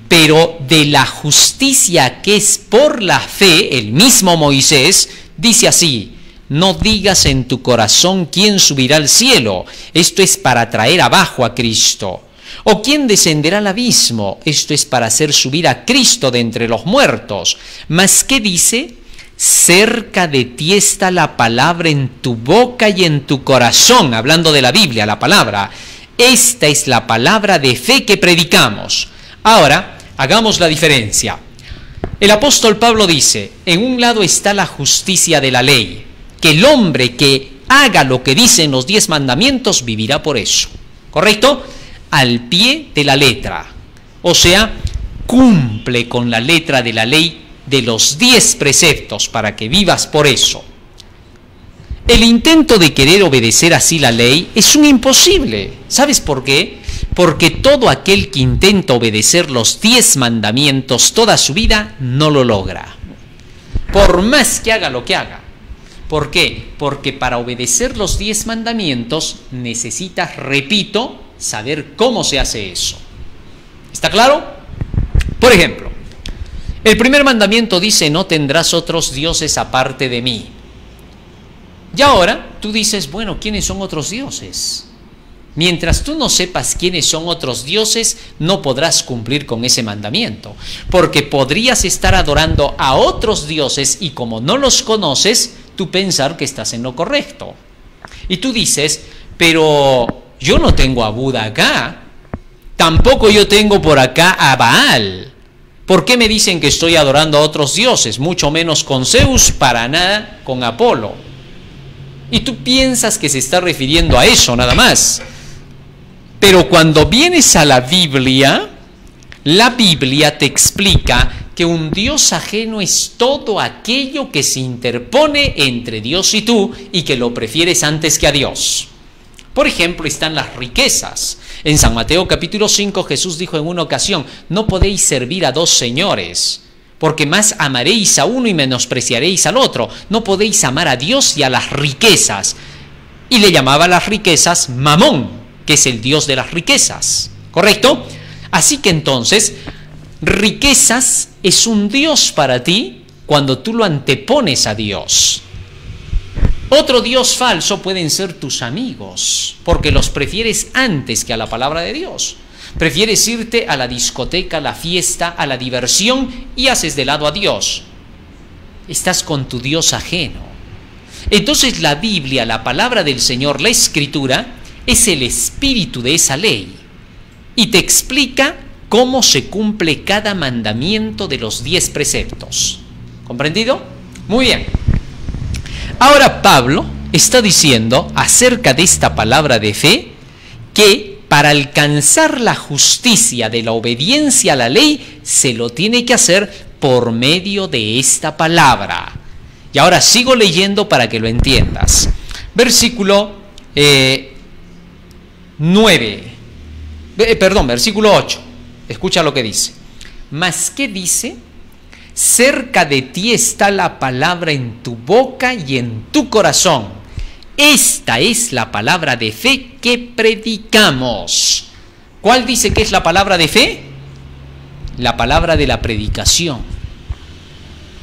Pero de la justicia que es por la fe, el mismo Moisés dice así, no digas en tu corazón quién subirá al cielo, esto es para traer abajo a Cristo. O quién descenderá al abismo, esto es para hacer subir a Cristo de entre los muertos. Mas ¿qué dice? Cerca de ti está la palabra en tu boca y en tu corazón, hablando de la Biblia, la palabra. Esta es la palabra de fe que predicamos. Ahora, hagamos la diferencia. El apóstol Pablo dice, en un lado está la justicia de la ley, que el hombre que haga lo que dicen los 10 mandamientos vivirá por eso. ¿Correcto? Al pie de la letra. O sea, cumple con la letra de la ley de los 10 preceptos para que vivas por eso. El intento de querer obedecer así la ley es un imposible. ¿Sabes por qué? Porque todo aquel que intenta obedecer los 10 mandamientos toda su vida no lo logra. Por más que haga lo que haga. ¿Por qué? Porque para obedecer los 10 mandamientos necesitas, repito, saber cómo se hace eso. ¿Está claro? Por ejemplo, el primer mandamiento dice: no tendrás otros dioses aparte de mí. Y ahora tú dices: bueno, ¿quiénes son otros dioses? Mientras tú no sepas quiénes son otros dioses, no podrás cumplir con ese mandamiento, porque podrías estar adorando a otros dioses y como no los conoces, tú pensar que estás en lo correcto. Y tú dices: pero yo no tengo a Buda acá, tampoco yo tengo por acá a Baal. ¿Por qué me dicen que estoy adorando a otros dioses? Mucho menos con Zeus, para nada con Apolo. Y tú piensas que se está refiriendo a eso nada más. Pero cuando vienes a la Biblia te explica que un Dios ajeno es todo aquello que se interpone entre Dios y tú y que lo prefieres antes que a Dios. Por ejemplo, están las riquezas. En San Mateo capítulo 5 Jesús dijo en una ocasión: no podéis servir a dos señores, porque más amaréis a uno y menospreciaréis al otro. No podéis amar a Dios y a las riquezas. Y le llamaba a las riquezas Mamón, que es el Dios de las riquezas. ¿Correcto? Así que entonces, riquezas es un Dios para ti cuando tú lo antepones a Dios. Otro Dios falso pueden ser tus amigos, porque los prefieres antes que a la palabra de Dios. Prefieres irte a la discoteca, a la fiesta, a la diversión y haces de lado a Dios. Estás con tu Dios ajeno. Entonces la Biblia, la palabra del Señor, la Escritura, es el espíritu de esa ley y te explica cómo se cumple cada mandamiento de los 10 preceptos. ¿Comprendido? Muy bien. Ahora Pablo está diciendo acerca de esta palabra de fe que para alcanzar la justicia de la obediencia a la ley se lo tiene que hacer por medio de esta palabra. Y ahora sigo leyendo para que lo entiendas. Versículo versículo 8. Escucha lo que dice. ¿Mas qué dice? Cerca de ti está la palabra en tu boca y en tu corazón. Esta es la palabra de fe que predicamos. ¿Cuál dice que es la palabra de fe? La palabra de la predicación.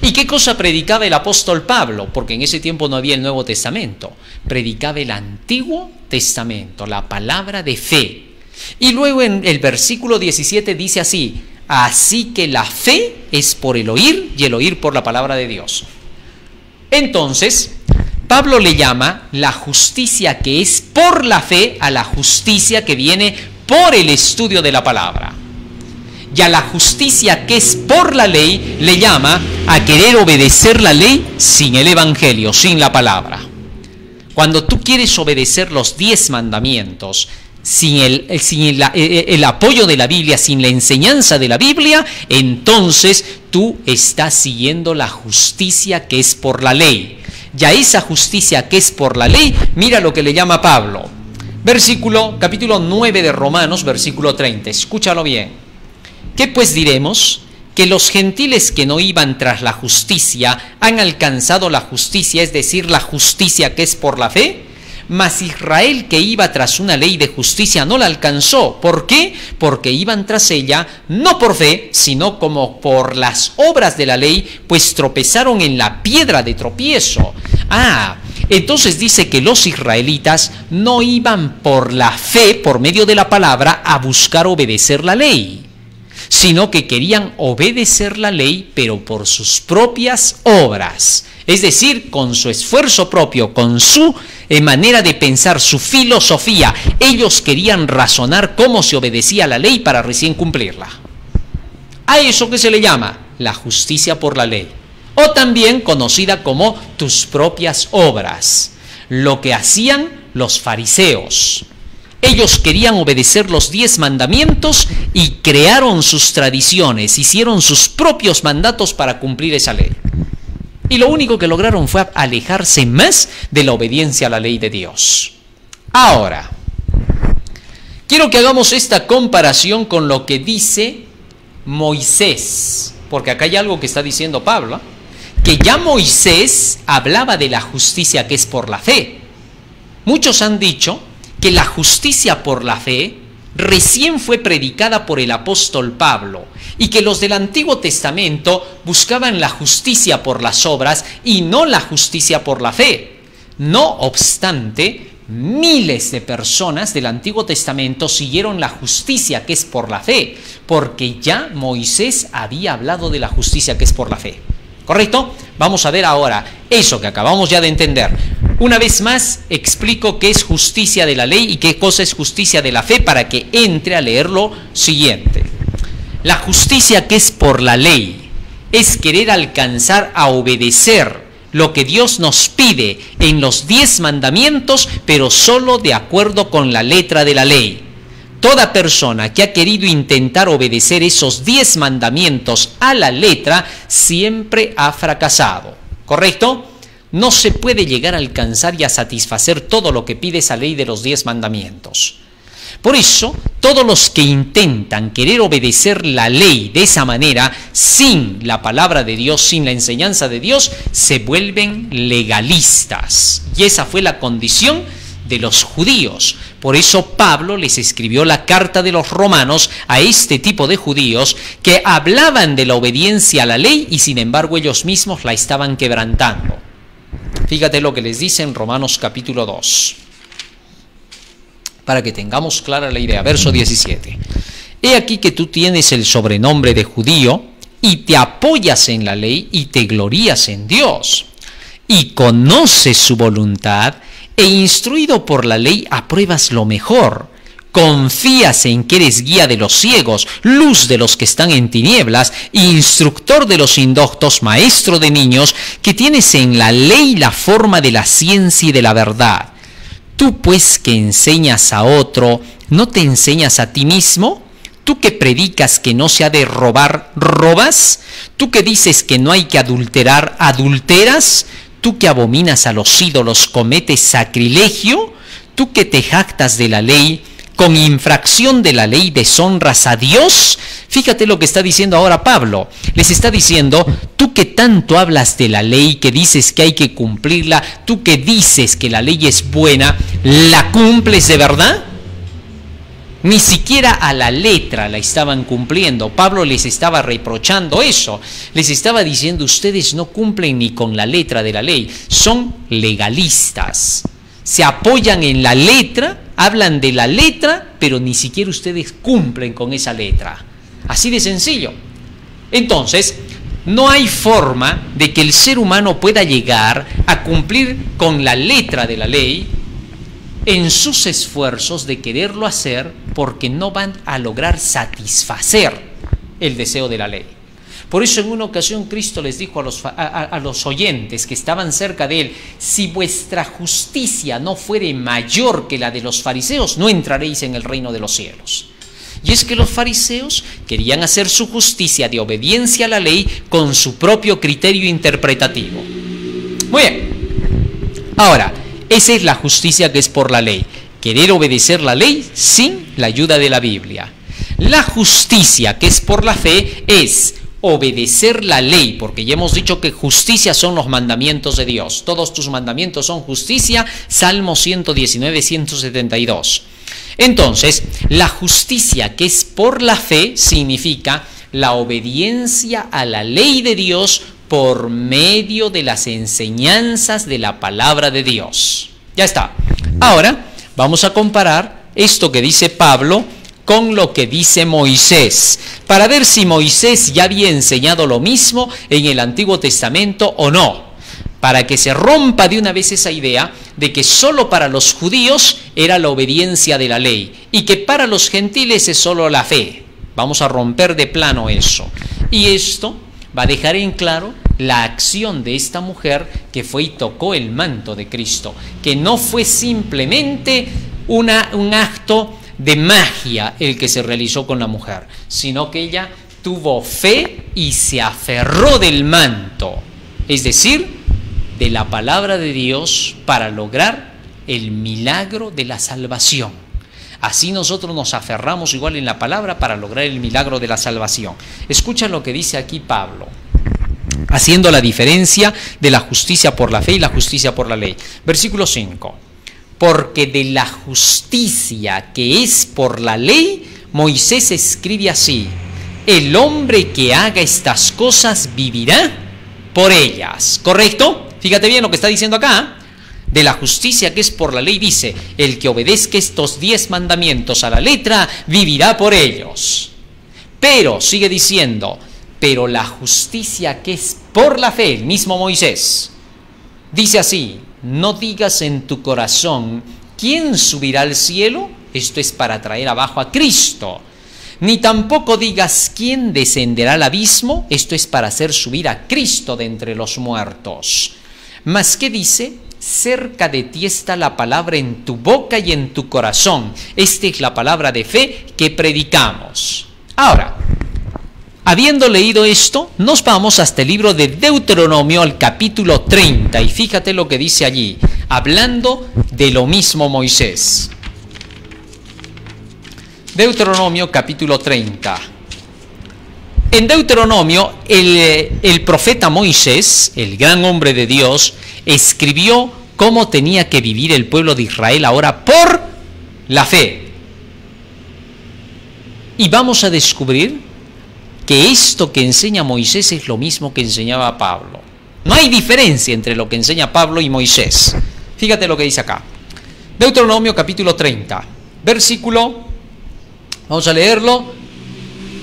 ¿Y qué cosa predicaba el apóstol Pablo? Porque en ese tiempo no había el Nuevo Testamento. Predicaba el Antiguo Testamento, la palabra de fe. Y luego en el versículo 17 dice así: así que la fe es por el oír y el oír por la palabra de Dios. Entonces, Pablo le llama la justicia que es por la fe a la justicia que viene por el estudio de la palabra. Y a la justicia que es por la ley le llama a querer obedecer la ley sin el evangelio, sin la palabra. Cuando tú quieres obedecer los 10 mandamientos, sin el apoyo de la Biblia, sin la enseñanza de la Biblia, entonces tú estás siguiendo la justicia que es por la ley. Y a esa justicia que es por la ley, mira lo que le llama Pablo. Capítulo 9 de Romanos, versículo 30. Escúchalo bien. ¿Qué pues diremos? Que los gentiles que no iban tras la justicia han alcanzado la justicia, es decir, la justicia que es por la fe. Mas Israel, que iba tras una ley de justicia, no la alcanzó. ¿Por qué? Porque iban tras ella no por fe, sino como por las obras de la ley, pues tropezaron en la piedra de tropiezo. Entonces dice que los israelitas no iban por la fe, por medio de la palabra, a buscar obedecer la ley, sino que querían obedecer la ley, pero por sus propias obras. Es decir, con su esfuerzo propio, con su manera de pensar, su filosofía. Ellos querían razonar cómo se obedecía la ley para recién cumplirla. A eso que se le llama la justicia por la ley, o también conocida como tus propias obras. Lo que hacían los fariseos. Ellos querían obedecer los 10 mandamientos y crearon sus tradiciones, hicieron sus propios mandatos para cumplir esa ley. Y lo único que lograron fue alejarse más de la obediencia a la ley de Dios. Ahora, quiero que hagamos esta comparación con lo que dice Moisés, porque acá hay algo que está diciendo Pablo, que ya Moisés hablaba de la justicia que es por la fe. Muchos han dicho que la justicia por la fe recién fue predicada por el apóstol Pablo y que los del Antiguo Testamento buscaban la justicia por las obras y no la justicia por la fe. No obstante, miles de personas del Antiguo Testamento siguieron la justicia que es por la fe, porque ya Moisés había hablado de la justicia que es por la fe. ¿Correcto? Vamos a ver ahora eso que acabamos ya de entender. Una vez más explico qué es justicia de la ley y qué cosa es justicia de la fe para que entre a leer lo siguiente. La justicia que es por la ley es querer alcanzar a obedecer lo que Dios nos pide en los 10 mandamientos, pero solo de acuerdo con la letra de la ley. Toda persona que ha querido intentar obedecer esos 10 mandamientos a la letra siempre ha fracasado. ¿Correcto? No se puede llegar a alcanzar y a satisfacer todo lo que pide esa ley de los 10 mandamientos. Por eso, todos los que intentan querer obedecer la ley de esa manera, sin la palabra de Dios, sin la enseñanza de Dios, se vuelven legalistas. Y esa fue la condición de los judíos. Por eso Pablo les escribió la carta de los romanos a este tipo de judíos que hablaban de la obediencia a la ley y sin embargo ellos mismos la estaban quebrantando. Fíjate lo que les dice en Romanos capítulo 2, para que tengamos clara la idea. Verso 17. He aquí que tú tienes el sobrenombre de judío y te apoyas en la ley y te glorías en Dios y conoces su voluntad e instruido por la ley apruebas lo mejor. Confías en que eres guía de los ciegos, luz de los que están en tinieblas, instructor de los indoctos, maestro de niños, que tienes en la ley la forma de la ciencia y de la verdad. Tú pues que enseñas a otro, ¿no te enseñas a ti mismo? Tú que predicas que no se ha de robar, ¿robas? Tú que dices que no hay que adulterar, ¿adulteras? Tú que abominas a los ídolos, ¿cometes sacrilegio? Tú que te jactas de la ley, con infracción de la ley deshonras a Dios. Fíjate lo que está diciendo ahora Pablo. Les está diciendo, tú que tanto hablas de la ley, que dices que hay que cumplirla, tú que dices que la ley es buena, ¿la cumples de verdad? Ni siquiera a la letra la estaban cumpliendo. Pablo les estaba reprochando eso. Les estaba diciendo, ustedes no cumplen ni con la letra de la ley. Son legalistas. Se apoyan en la letra, hablan de la letra, pero ni siquiera ustedes cumplen con esa letra. Así de sencillo. Entonces, no hay forma de que el ser humano pueda llegar a cumplir con la letra de la ley en sus esfuerzos de quererlo hacer, porque no van a lograr satisfacer el deseo de la ley. Por eso en una ocasión Cristo les dijo a los oyentes que estaban cerca de Él, si vuestra justicia no fuere mayor que la de los fariseos, no entraréis en el reino de los cielos. Y es que los fariseos querían hacer su justicia de obediencia a la ley con su propio criterio interpretativo. Muy bien. Ahora, esa es la justicia que es por la ley. Querer obedecer la ley sin la ayuda de la Biblia. La justicia que es por la fe es obedecer la ley, porque ya hemos dicho que justicia son los mandamientos de Dios. Todos tus mandamientos son justicia, Salmo 119, 172. Entonces, la justicia que es por la fe significa la obediencia a la ley de Dios por medio de las enseñanzas de la palabra de Dios. Ya está. Ahora vamos a comparar esto que dice Pablo con lo que dice Moisés, para ver si Moisés ya había enseñado lo mismo en el Antiguo Testamento o no, para que se rompa de una vez esa idea de que solo para los judíos era la obediencia de la ley y que para los gentiles es solo la fe. Vamos a romper de plano eso. Y esto va a dejar en claro la acción de esta mujer que fue y tocó el manto de Cristo, que no fue simplemente un acto de magia el que se realizó con la mujer, sino que ella tuvo fe y se aferró del manto, es decir, de la palabra de Dios para lograr el milagro de la salvación. Así nosotros nos aferramos igual en la palabra para lograr el milagro de la salvación. Escucha lo que dice aquí Pablo, haciendo la diferencia de la justicia por la fe y la justicia por la ley. Versículo 5. Porque de la justicia que es por la ley, Moisés escribe así: el hombre que haga estas cosas vivirá por ellas. ¿Correcto? Fíjate bien lo que está diciendo acá. De la justicia que es por la ley dice: el que obedezca estos 10 mandamientos a la letra, vivirá por ellos. Pero, sigue diciendo, pero la justicia que es por la fe, el mismo Moisés, dice así: no digas en tu corazón, ¿quién subirá al cielo? Esto es para traer abajo a Cristo. Ni tampoco digas, ¿quién descenderá al abismo? Esto es para hacer subir a Cristo de entre los muertos. Mas, ¿qué dice? Cerca de ti está la palabra en tu boca y en tu corazón. Esta es la palabra de fe que predicamos. Ahora, habiendo leído esto, nos vamos hasta el libro de Deuteronomio, al capítulo 30, y fíjate lo que dice allí, hablando de lo mismo Moisés. Deuteronomio capítulo 30. En Deuteronomio, el profeta Moisés, el gran hombre de Dios, escribió cómo tenía que vivir el pueblo de Israel ahora por la fe. Y vamos a descubrir que esto que enseña Moisés es lo mismo que enseñaba Pablo. No hay diferencia entre lo que enseña Pablo y Moisés. Fíjate lo que dice acá. Deuteronomio capítulo 30, versículo, vamos a leerlo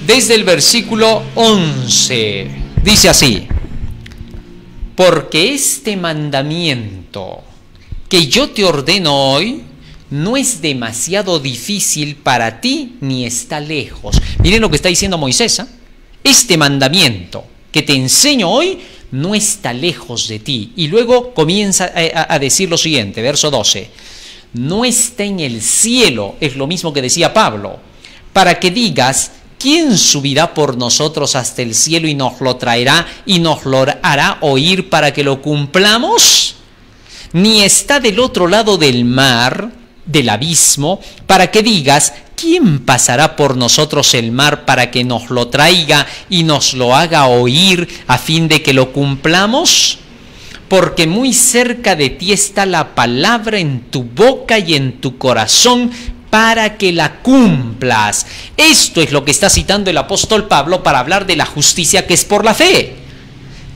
desde el versículo 11. Dice así: porque este mandamiento que yo te ordeno hoy no es demasiado difícil para ti ni está lejos. Miren lo que está diciendo Moisés, ¿eh? Este mandamiento que te enseño hoy no está lejos de ti. Y luego comienza a decir lo siguiente, verso 12. No está en el cielo, es lo mismo que decía Pablo, para que digas, ¿quién subirá por nosotros hasta el cielo y nos lo traerá y nos lo hará oír para que lo cumplamos? Ni está del otro lado del mar, del abismo, para que digas, ¿quién pasará por nosotros el mar para que nos lo traiga y nos lo haga oír a fin de que lo cumplamos? Porque muy cerca de ti está la palabra en tu boca y en tu corazón para que la cumplas. Esto es lo que está citando el apóstol Pablo para hablar de la justicia que es por la fe.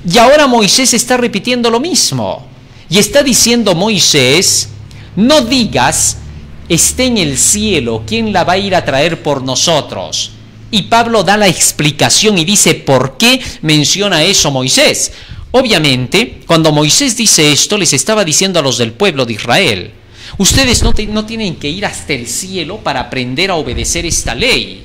Y ahora Moisés está repitiendo lo mismo. Y está diciendo Moisés, no digas, esté en el cielo, ¿quién la va a ir a traer por nosotros? Y Pablo da la explicación y dice, ¿por qué menciona eso Moisés? Obviamente, cuando Moisés dice esto, les estaba diciendo a los del pueblo de Israel, ustedes no tienen que ir hasta el cielo para aprender a obedecer esta ley,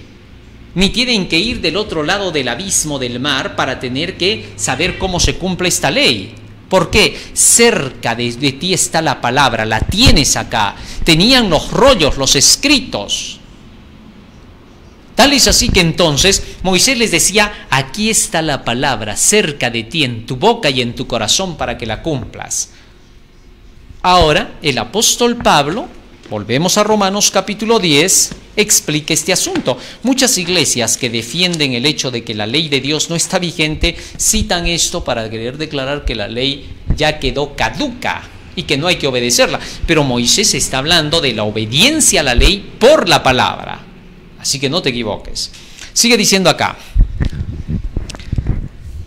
ni tienen que ir del otro lado del abismo del mar para tener que saber cómo se cumple esta ley. ¿Por qué? Cerca de ti está la palabra, la tienes acá. Tenían los rollos, los escritos. Tal es así que entonces Moisés les decía, aquí está la palabra, cerca de ti, en tu boca y en tu corazón para que la cumplas. Ahora, el apóstol Pablo, volvemos a Romanos capítulo 10, explica este asunto. Muchas iglesias que defienden el hecho de que la ley de Dios no está vigente, citan esto para querer declarar que la ley ya quedó caduca y que no hay que obedecerla. Pero Moisés está hablando de la obediencia a la ley por la palabra. Así que no te equivoques. Sigue diciendo acá.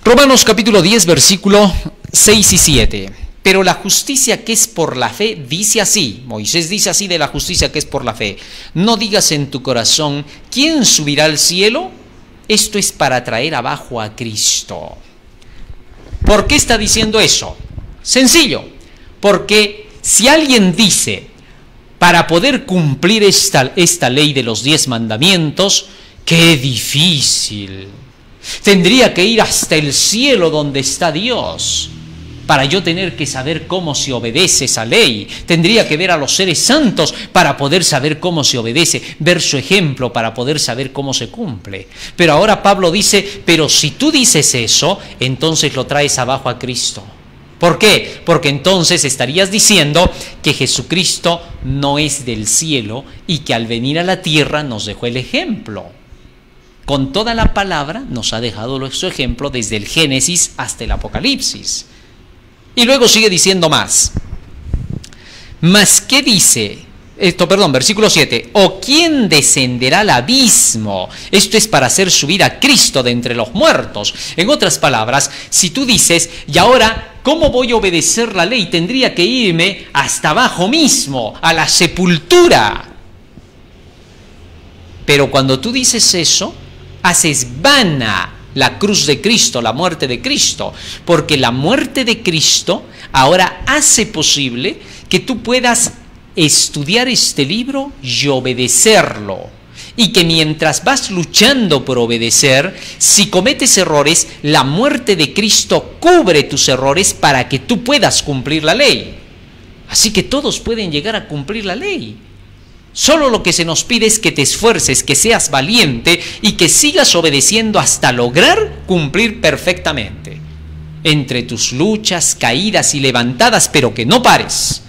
Romanos capítulo 10, versículo 6 y 7. Pero la justicia que es por la fe dice así, Moisés dice así de la justicia que es por la fe, no digas en tu corazón, ¿quién subirá al cielo? Esto es para traer abajo a Cristo. ¿Por qué está diciendo eso? Sencillo, porque si alguien dice, para poder cumplir esta ley de los 10 mandamientos, ¡qué difícil! Tendría que ir hasta el cielo donde está Dios. para yo tener que saber cómo se obedece esa ley. Tendría que ver a los seres santos para poder saber cómo se obedece, ver su ejemplo para poder saber cómo se cumple. Pero ahora Pablo dice, pero si tú dices eso, entonces lo traes abajo a Cristo. ¿Por qué? Porque entonces estarías diciendo que Jesucristo no es del cielo y que al venir a la tierra nos dejó el ejemplo. Con toda la palabra nos ha dejado su ejemplo desde el Génesis hasta el Apocalipsis. Y luego sigue diciendo más. ¿Mas qué dice? Versículo 7. ¿O quién descenderá al abismo? Esto es para hacer subir a Cristo de entre los muertos. En otras palabras, si tú dices, y ahora, ¿cómo voy a obedecer la ley? Tendría que irme hasta abajo mismo, a la sepultura. Pero cuando tú dices eso, haces vana la cruz de Cristo, la muerte de Cristo, porque la muerte de Cristo ahora hace posible que tú puedas estudiar este libro y obedecerlo. Y que mientras vas luchando por obedecer, si cometes errores, la muerte de Cristo cubre tus errores para que tú puedas cumplir la ley. Así que todos pueden llegar a cumplir la ley. Solo lo que se nos pide es que te esfuerces, que seas valiente y que sigas obedeciendo hasta lograr cumplir perfectamente. Entre tus luchas, caídas y levantadas, pero que no pares.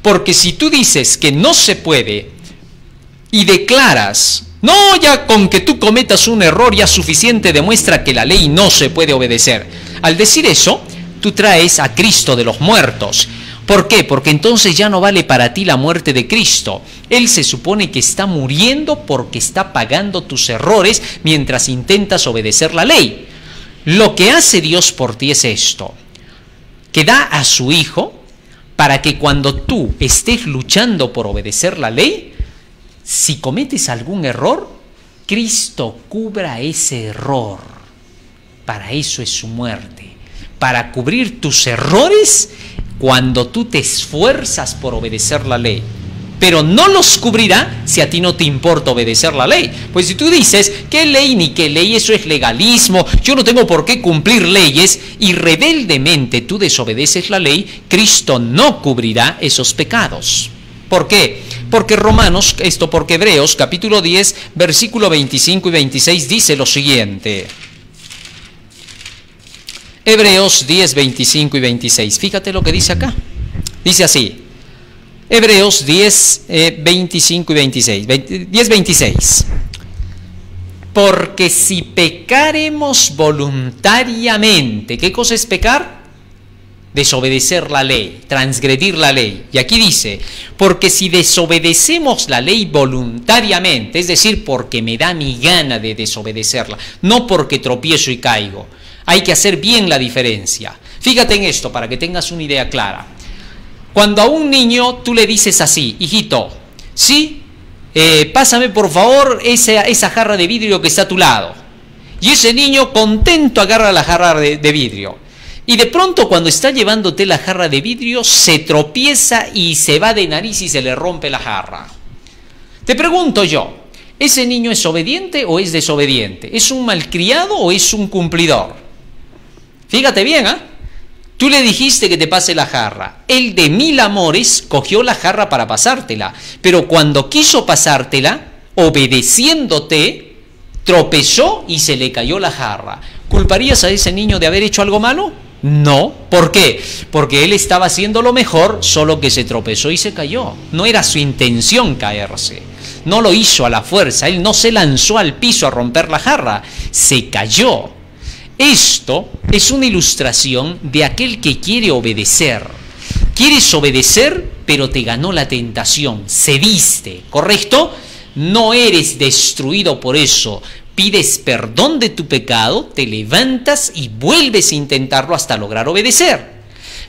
Porque si tú dices que no se puede y declaras, no, ya con que tú cometas un error ya suficiente demuestra que la ley no se puede obedecer. Al decir eso, tú traes a Cristo de los muertos. ¿Por qué? Porque entonces ya no vale para ti la muerte de Cristo. Él se supone que está muriendo porque está pagando tus errores mientras intentas obedecer la ley. Lo que hace Dios por ti es esto, que da a su Hijo para que cuando tú estés luchando por obedecer la ley, si cometes algún error, Cristo cubra ese error. Para eso es su muerte, para cubrir tus errores cuando tú te esfuerzas por obedecer la ley. Pero no los cubrirá si a ti no te importa obedecer la ley. Pues si tú dices, ¿qué ley ni qué ley? Eso es legalismo, yo no tengo por qué cumplir leyes, y rebeldemente tú desobedeces la ley, Cristo no cubrirá esos pecados. ¿Por qué? Porque porque Hebreos capítulo 10, versículo 25 y 26 dice lo siguiente. Hebreos 10, 25 y 26. Fíjate lo que dice acá. Dice así. Hebreos 10, 25 y 26. 10, 26. Porque si pecaremos voluntariamente, ¿qué cosa es pecar? Desobedecer la ley, transgredir la ley. Y aquí dice, porque si desobedecemos la ley voluntariamente, es decir, porque me da mi gana de desobedecerla, no porque tropiezo y caigo. Hay que hacer bien la diferencia. Fíjate en esto para que tengas una idea clara. Cuando a un niño tú le dices así, hijito, sí, pásame por favor esa jarra de vidrio que está a tu lado. Y ese niño contento agarra la jarra de vidrio. Y de pronto cuando está llevándote la jarra de vidrio se tropieza y se va de nariz y se le rompe la jarra. Te pregunto yo, ¿ese niño es obediente o es desobediente? ¿Es un malcriado o es un cumplidor? Fíjate bien, ¿eh? Tú le dijiste que te pase la jarra. Él de mil amores cogió la jarra para pasártela. Pero cuando quiso pasártela, obedeciéndote, tropezó y se le cayó la jarra. ¿Culparías a ese niño de haber hecho algo malo? No. ¿Por qué? Porque él estaba haciendo lo mejor, solo que se tropezó y se cayó. No era su intención caerse. No lo hizo a la fuerza. Él no se lanzó al piso a romper la jarra. Se cayó. Esto es una ilustración de aquel que quiere obedecer. Quieres obedecer, pero te ganó la tentación, cediste, ¿correcto? No eres destruido por eso. Pides perdón de tu pecado, te levantas y vuelves a intentarlo hasta lograr obedecer.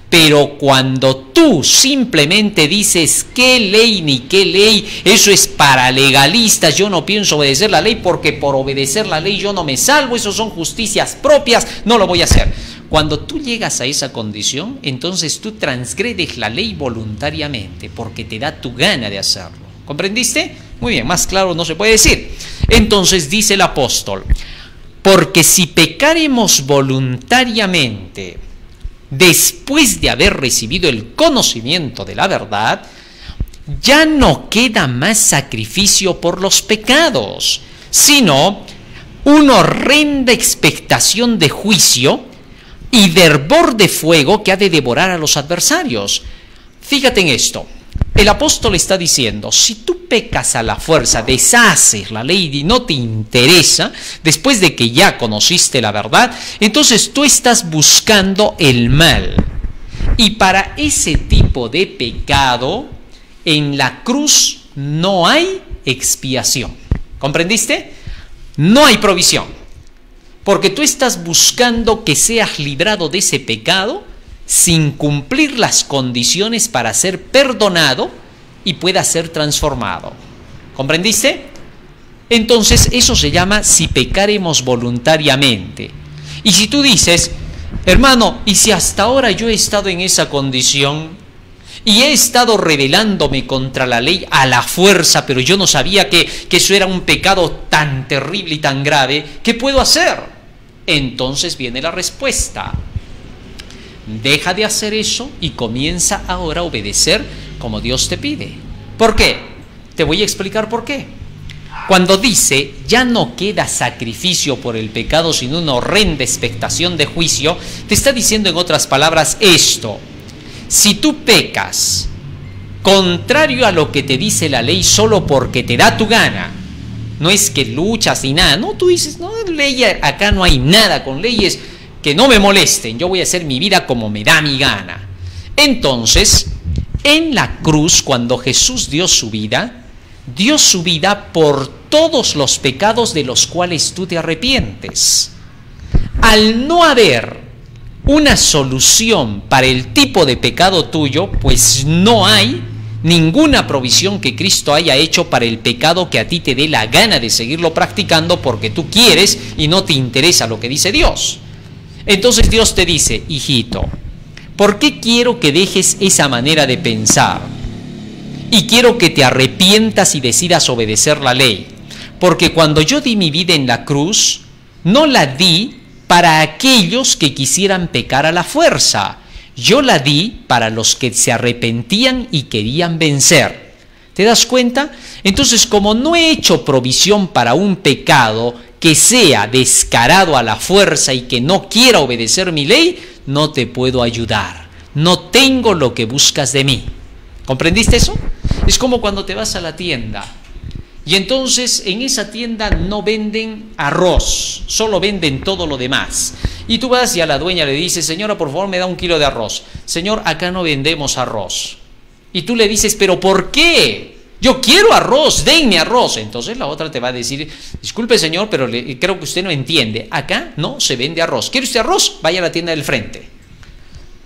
Pero cuando tú simplemente dices qué ley ni qué ley, eso es para legalistas, yo no pienso obedecer la ley porque por obedecer la ley yo no me salvo, eso son justicias propias, no lo voy a hacer. Cuando tú llegas a esa condición, entonces tú transgredes la ley voluntariamente porque te da tu gana de hacerlo. ¿Comprendiste? Muy bien, más claro no se puede decir. Entonces dice el apóstol, porque si pecaremos voluntariamente, después de haber recibido el conocimiento de la verdad, ya no queda más sacrificio por los pecados, sino una horrenda expectación de juicio y de hervor de fuego que ha de devorar a los adversarios. Fíjate en esto. El apóstol está diciendo, si tú pecas a la fuerza, deshaces la ley y no te interesa, después de que ya conociste la verdad, entonces tú estás buscando el mal. Y para ese tipo de pecado, en la cruz no hay expiación. ¿Comprendiste? No hay provisión. Porque tú estás buscando que seas librado de ese pecado sin cumplir las condiciones para ser perdonado y pueda ser transformado. ¿Comprendiste? Entonces eso se llama si pecaremos voluntariamente. Y si tú dices, hermano, y si hasta ahora yo he estado en esa condición y he estado rebelándome contra la ley a la fuerza, pero yo no sabía que eso era un pecado tan terrible y tan grave, ¿qué puedo hacer? Entonces viene la respuesta. Deja de hacer eso y comienza ahora a obedecer como Dios te pide. ¿Por qué? Te voy a explicar por qué. Cuando dice, ya no queda sacrificio por el pecado, sino una horrenda expectación de juicio, te está diciendo en otras palabras esto. Si tú pecas contrario a lo que te dice la ley solo porque te da tu gana, no es que luchas ni nada, no, tú dices, no, ley, acá no hay nada con leyes que no me molesten, yo voy a hacer mi vida como me da mi gana. Entonces, en la cruz, cuando Jesús dio su vida por todos los pecados de los cuales tú te arrepientes. Al no haber una solución para el tipo de pecado tuyo, pues no hay ninguna provisión que Cristo haya hecho para el pecado que a ti te dé la gana de seguirlo practicando porque tú quieres y no te interesa lo que dice Dios. Entonces Dios te dice, hijito, ¿por qué quiero que dejes esa manera de pensar? Y quiero que te arrepientas y decidas obedecer la ley. Porque cuando yo di mi vida en la cruz, no la di para aquellos que quisieran pecar a la fuerza. Yo la di para los que se arrepentían y querían vencer. ¿Te das cuenta? Entonces, como no he hecho provisión para un pecado que sea descarado a la fuerza y que no quiera obedecer mi ley, no te puedo ayudar. No tengo lo que buscas de mí. ¿Comprendiste eso? Es como cuando te vas a la tienda y entonces en esa tienda no venden arroz, solo venden todo lo demás. Y tú vas y a la dueña le dices, señora, por favor me da 1 kilo de arroz. Señor, acá no vendemos arroz. Y tú le dices, ¿pero por qué? Yo quiero arroz, denme arroz. Entonces la otra te va a decir, disculpe señor, pero creo que usted no entiende. Acá no se vende arroz. ¿Quiere usted arroz? Vaya a la tienda del frente.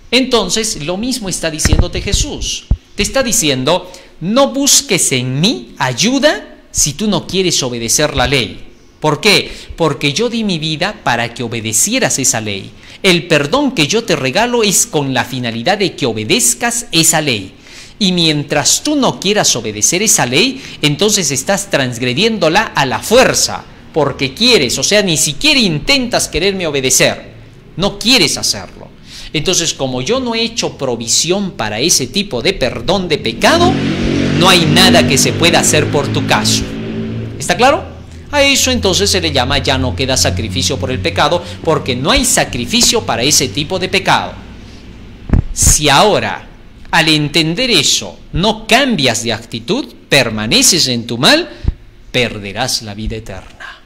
Entonces lo mismo está diciéndote Jesús. Te está diciendo, no busques en mí ayuda si tú no quieres obedecer la ley. ¿Por qué? Porque yo di mi vida para que obedecieras esa ley. El perdón que yo te regalo es con la finalidad de que obedezcas esa ley. Y mientras tú no quieras obedecer esa ley, entonces estás transgrediéndola a la fuerza, porque quieres, o sea, ni siquiera intentas quererme obedecer, no quieres hacerlo. Entonces, como yo no he hecho provisión para ese tipo de perdón de pecado, no hay nada que se pueda hacer por tu caso. ¿Está claro? A eso entonces se le llama ya no queda sacrificio por el pecado, porque no hay sacrificio para ese tipo de pecado. Si ahora, al entender eso, no cambias de actitud, permaneces en tu mal, perderás la vida eterna.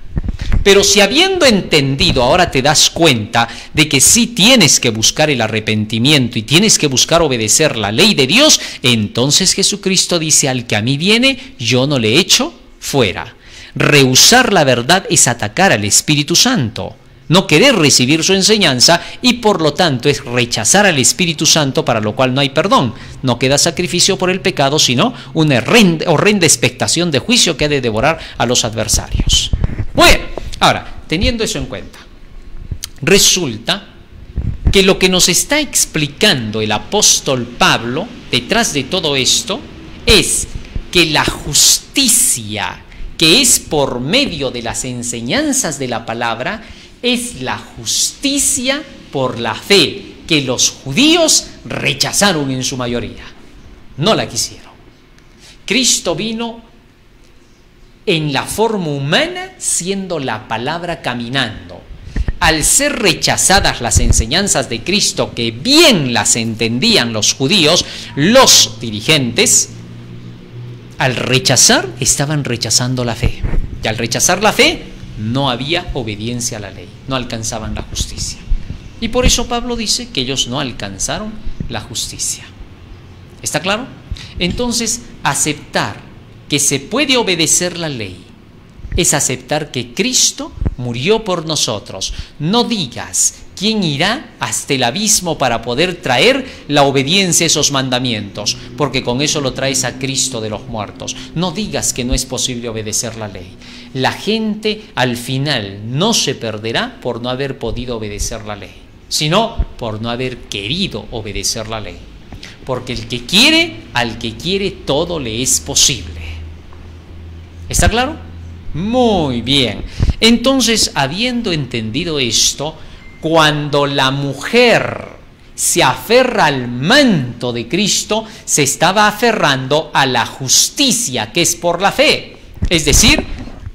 Pero si habiendo entendido ahora te das cuenta de que sí tienes que buscar el arrepentimiento y tienes que buscar obedecer la ley de Dios, entonces Jesucristo dice, al que a mí viene, yo no le echo fuera. Rehusar la verdad es atacar al Espíritu Santo. No querer recibir su enseñanza y por lo tanto es rechazar al Espíritu Santo, para lo cual no hay perdón. No queda sacrificio por el pecado, sino una horrenda expectación de juicio que ha de devorar a los adversarios. Bueno, ahora, teniendo eso en cuenta, resulta que lo que nos está explicando el apóstol Pablo detrás de todo esto es que la justicia que es por medio de las enseñanzas de la palabra es la justicia por la fe, que los judíos rechazaron en su mayoría. No la quisieron. Cristo vino en la forma humana, siendo la palabra caminando. Al ser rechazadas las enseñanzas de Cristo, que bien las entendían los judíos, los dirigentes, al rechazar, estaban rechazando la fe. Y al rechazar la fe, no había obediencia a la ley, no alcanzaban la justicia. Y por eso Pablo dice que ellos no alcanzaron la justicia. ¿Está claro? Entonces, aceptar que se puede obedecer la ley es aceptar que Cristo murió por nosotros. No digas quién irá hasta el abismo para poder traer la obediencia a esos mandamientos, porque con eso lo traes a Cristo de los muertos. No digas que no es posible obedecer la ley. La gente al final no se perderá por no haber podido obedecer la ley, sino por no haber querido obedecer la ley. Porque el que quiere, al que quiere todo le es posible. ¿Está claro? Muy bien. Entonces, habiendo entendido esto, cuando la mujer se aferra al manto de Cristo, se estaba aferrando a la justicia que es por la fe, es decir,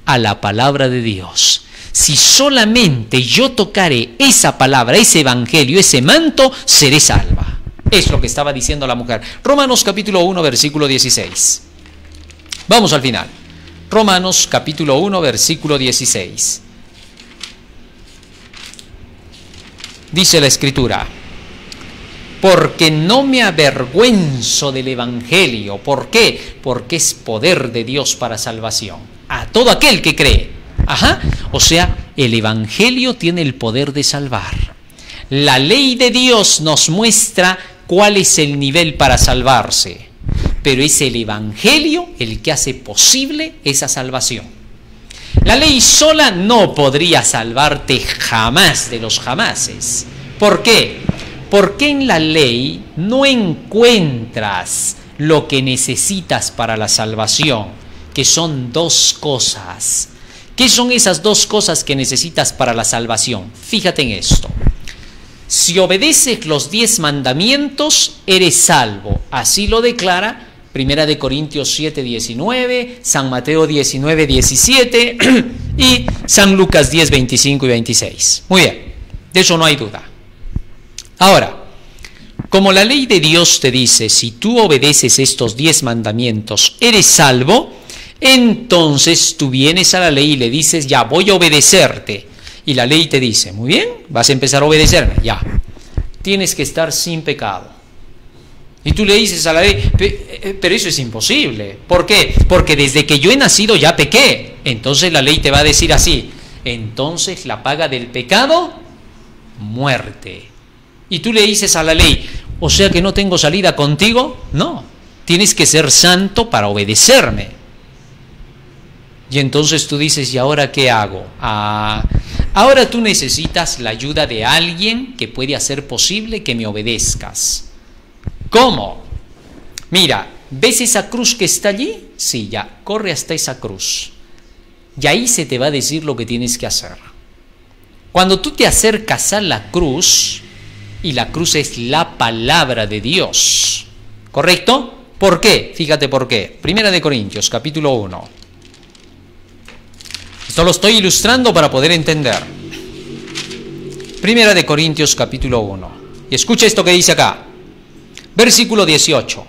a la palabra de Dios. Si solamente yo tocaré esa palabra, ese evangelio, ese manto, seré salva. Es lo que estaba diciendo la mujer. Romanos capítulo 1, versículo 16. Vamos al final. Romanos capítulo 1, versículo 16. Dice la Escritura: porque no me avergüenzo del evangelio. ¿Por qué? Porque es poder de Dios para salvación a todo aquel que cree. O sea, el evangelio tiene el poder de salvar. La ley de Dios nos muestra cuál es el nivel para salvarse, pero es el evangelio el que hace posible esa salvación. La ley sola no podría salvarte jamás de los jamases. ¿Por qué? Porque en la ley no encuentras lo que necesitas para la salvación, que son dos cosas. ¿Qué son esas dos cosas que necesitas para la salvación? Fíjate en esto. Si obedeces los 10 mandamientos, eres salvo. Así lo declara 1 Corintios 7, 19, San Mateo 19, 17 y San Lucas 10, 25 y 26. Muy bien, de eso no hay duda. Ahora, como la ley de Dios te dice, si tú obedeces estos 10 mandamientos, eres salvo, entonces tú vienes a la ley y le dices, ya voy a obedecerte. Y la ley te dice, muy bien, vas a empezar a obedecerme, ya. Tienes que estar sin pecado. Y tú le dices a la ley, pero eso es imposible. ¿Por qué? Porque desde que yo he nacido ya pequé. Entonces la ley te va a decir así, entonces la paga del pecado, muerte. Y tú le dices a la ley, o sea que no tengo salida contigo. No, tienes que ser santo para obedecerme. Y entonces tú dices, ¿y ahora qué hago? Ahora tú necesitas la ayuda de alguien que puede hacer posible que me obedezcas. ¿Cómo? Mira, ¿ves esa cruz que está allí? Sí, ya, corre hasta esa cruz. Y ahí se te va a decir lo que tienes que hacer. Cuando tú te acercas a la cruz, y la cruz es la palabra de Dios, ¿correcto? ¿Por qué? Fíjate por qué. 1 Corintios, capítulo 1. Esto lo estoy ilustrando para poder entender. 1 Corintios, capítulo 1. Y escucha esto que dice acá. Versículo 18.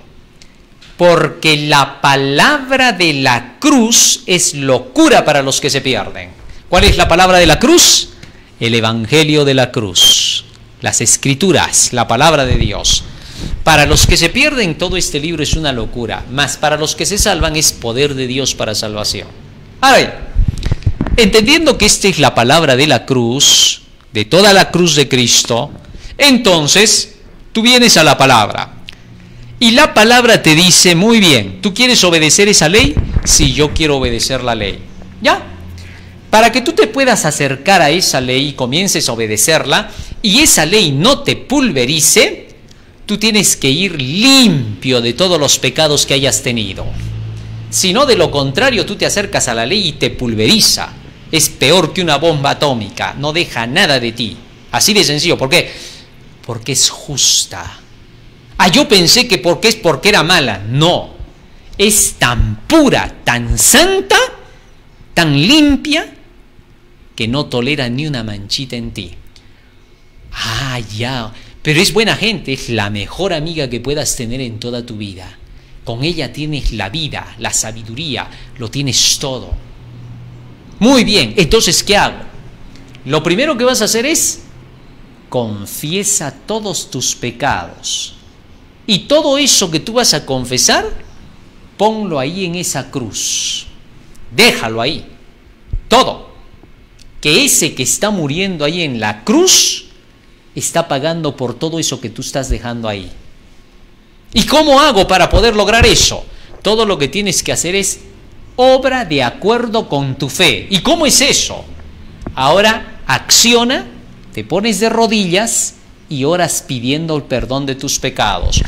Porque la palabra de la cruz es locura para los que se pierden. ¿Cuál es la palabra de la cruz? El evangelio de la cruz. Las escrituras, la palabra de Dios. Para los que se pierden, todo este libro es una locura. Mas para los que se salvan, es poder de Dios para salvación. Ahora bien, entendiendo que esta es la palabra de la cruz, de toda la cruz de Cristo, entonces tú vienes a la palabra. Y la palabra te dice, muy bien, ¿tú quieres obedecer esa ley? Sí, yo quiero obedecer la ley. ¿Ya? Para que tú te puedas acercar a esa ley y comiences a obedecerla, y esa ley no te pulverice, tú tienes que ir limpio de todos los pecados que hayas tenido. Si no, de lo contrario, tú te acercas a la ley y te pulveriza. Es peor que una bomba atómica, no deja nada de ti. Así de sencillo, porque porque es justa. Ah, yo pensé que porque era mala. No, es tan pura, tan santa, tan limpia, que no tolera ni una manchita en ti. Ah, ya, pero es buena gente, es la mejor amiga que puedas tener en toda tu vida. Con ella tienes la vida, la sabiduría, lo tienes todo. Muy bien, entonces, ¿qué hago? Lo primero que vas a hacer es confiesa todos tus pecados. Y todo eso que tú vas a confesar, ponlo ahí en esa cruz. Déjalo ahí. Todo. Que ese que está muriendo ahí en la cruz está pagando por todo eso que tú estás dejando ahí. ¿Y cómo hago para poder lograr eso? Todo lo que tienes que hacer es obra de acuerdo con tu fe. ¿Y cómo es eso? Ahora acciona, te pones de rodillas y oras pidiendo el perdón de tus pecados.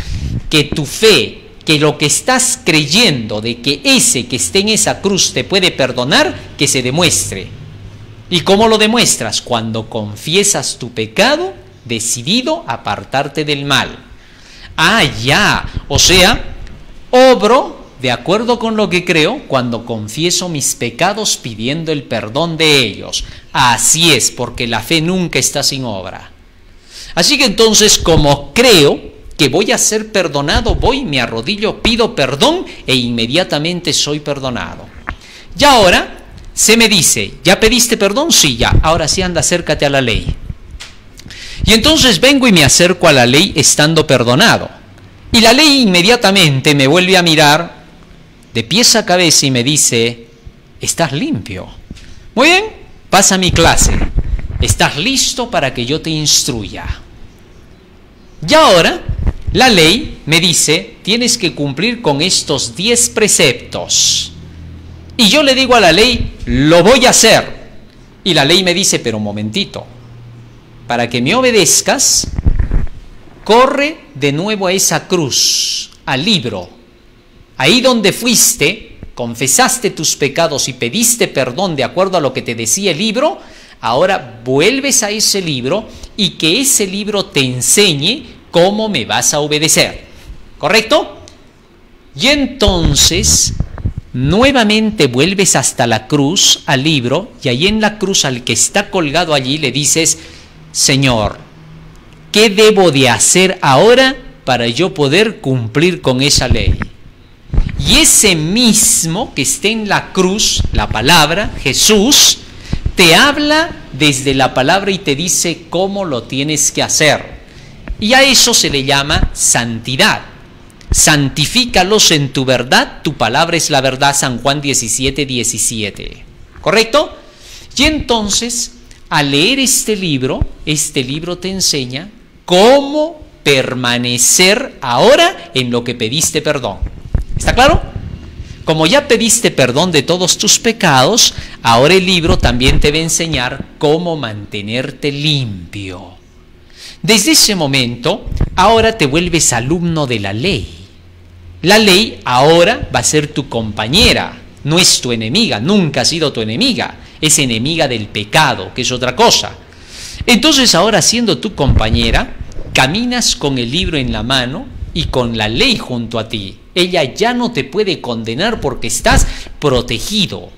Que tu fe, que lo que estás creyendo de que ese que esté en esa cruz te puede perdonar, que se demuestre. ¿Y cómo lo demuestras? Cuando confiesas tu pecado, decidido a apartarte del mal. Ah, ya, o sea, obro de acuerdo con lo que creo cuando confieso mis pecados pidiendo el perdón de ellos. Así es, porque la fe nunca está sin obra. Así que entonces, como creo que voy a ser perdonado, voy, me arrodillo, pido perdón e inmediatamente soy perdonado. Y ahora se me dice, ¿ya pediste perdón? Sí, ya. Ahora sí, anda, acércate a la ley. Y entonces vengo y me acerco a la ley estando perdonado. Y la ley inmediatamente me vuelve a mirar de pies a cabeza y me dice, estás limpio. Muy bien, pasa mi clase. Estás listo para que yo te instruya. Y ahora la ley me dice, tienes que cumplir con estos 10 preceptos. Y yo le digo a la ley, lo voy a hacer. Y la ley me dice, pero un momentito, para que me obedezcas, corre de nuevo a esa cruz, al libro. Ahí donde fuiste, confesaste tus pecados y pediste perdón de acuerdo a lo que te decía el libro, ahora vuelves a ese libro y que ese libro te enseñe cómo me vas a obedecer. ¿Correcto? Y entonces nuevamente vuelves hasta la cruz, al libro, y ahí en la cruz al que está colgado allí le dices, Señor, ¿qué debo de hacer ahora para yo poder cumplir con esa ley? Y ese mismo que esté en la cruz, la palabra, Jesús, te habla desde la palabra y te dice cómo lo tienes que hacer. Y a eso se le llama santidad. Santifícalos en tu verdad, tu palabra es la verdad, San Juan 17:17. ¿Correcto? Y entonces, al leer este libro te enseña cómo permanecer ahora en lo que pediste perdón. ¿Está claro? Como ya pediste perdón de todos tus pecados, ahora el libro también te va a enseñar cómo mantenerte limpio. Desde ese momento, ahora te vuelves alumno de la ley. La ley ahora va a ser tu compañera, no es tu enemiga, nunca ha sido tu enemiga, es enemiga del pecado, que es otra cosa. Entonces ahora, siendo tu compañera, caminas con el libro en la mano y con la ley junto a ti. Ella ya no te puede condenar porque estás protegido.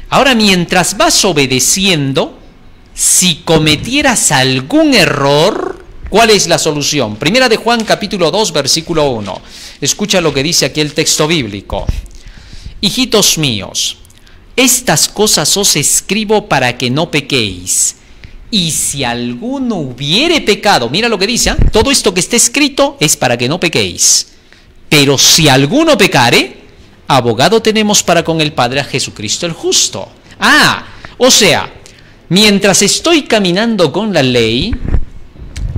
Ahora, mientras vas obedeciendo, si cometieras algún error, ¿cuál es la solución? Primera de Juan capítulo 2 versículo 1. Escucha lo que dice aquí el texto bíblico. Hijitos míos, estas cosas os escribo para que no pequéis. Y si alguno hubiere pecado, mira lo que dice, todo esto que está escrito es para que no pequéis. Pero si alguno pecare, abogado tenemos para con el Padre, a Jesucristo el justo. O sea, mientras estoy caminando con la ley,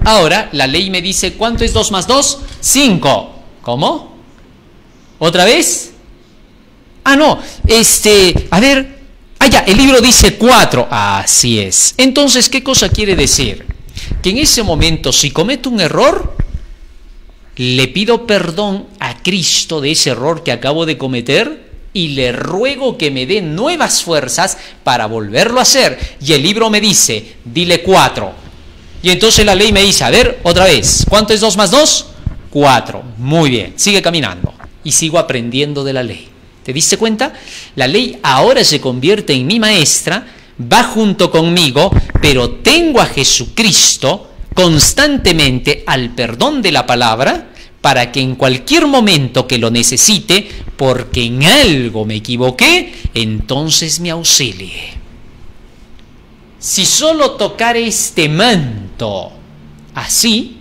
ahora la ley me dice, ¿cuánto es 2 más 2? 5. ¿Cómo? ¿Otra vez? No, a ver, ya, el libro dice 4. Así es. Entonces, ¿qué cosa quiere decir? Que en ese momento, si cometo un error, le pido perdón a Cristo de ese error que acabo de cometer y le ruego que me dé nuevas fuerzas para volverlo a hacer. Y el libro me dice, dile 4. Y entonces la ley me dice, a ver, otra vez, ¿cuánto es 2 más 2? 4. Muy bien, sigue caminando. Y sigo aprendiendo de la ley. ¿Te diste cuenta? La ley ahora se convierte en mi maestra, va junto conmigo, pero tengo a Jesucristo constantemente al perdón de la palabra para que en cualquier momento que lo necesite, porque en algo me equivoqué, entonces me auxilie. Si solo tocar este manto así,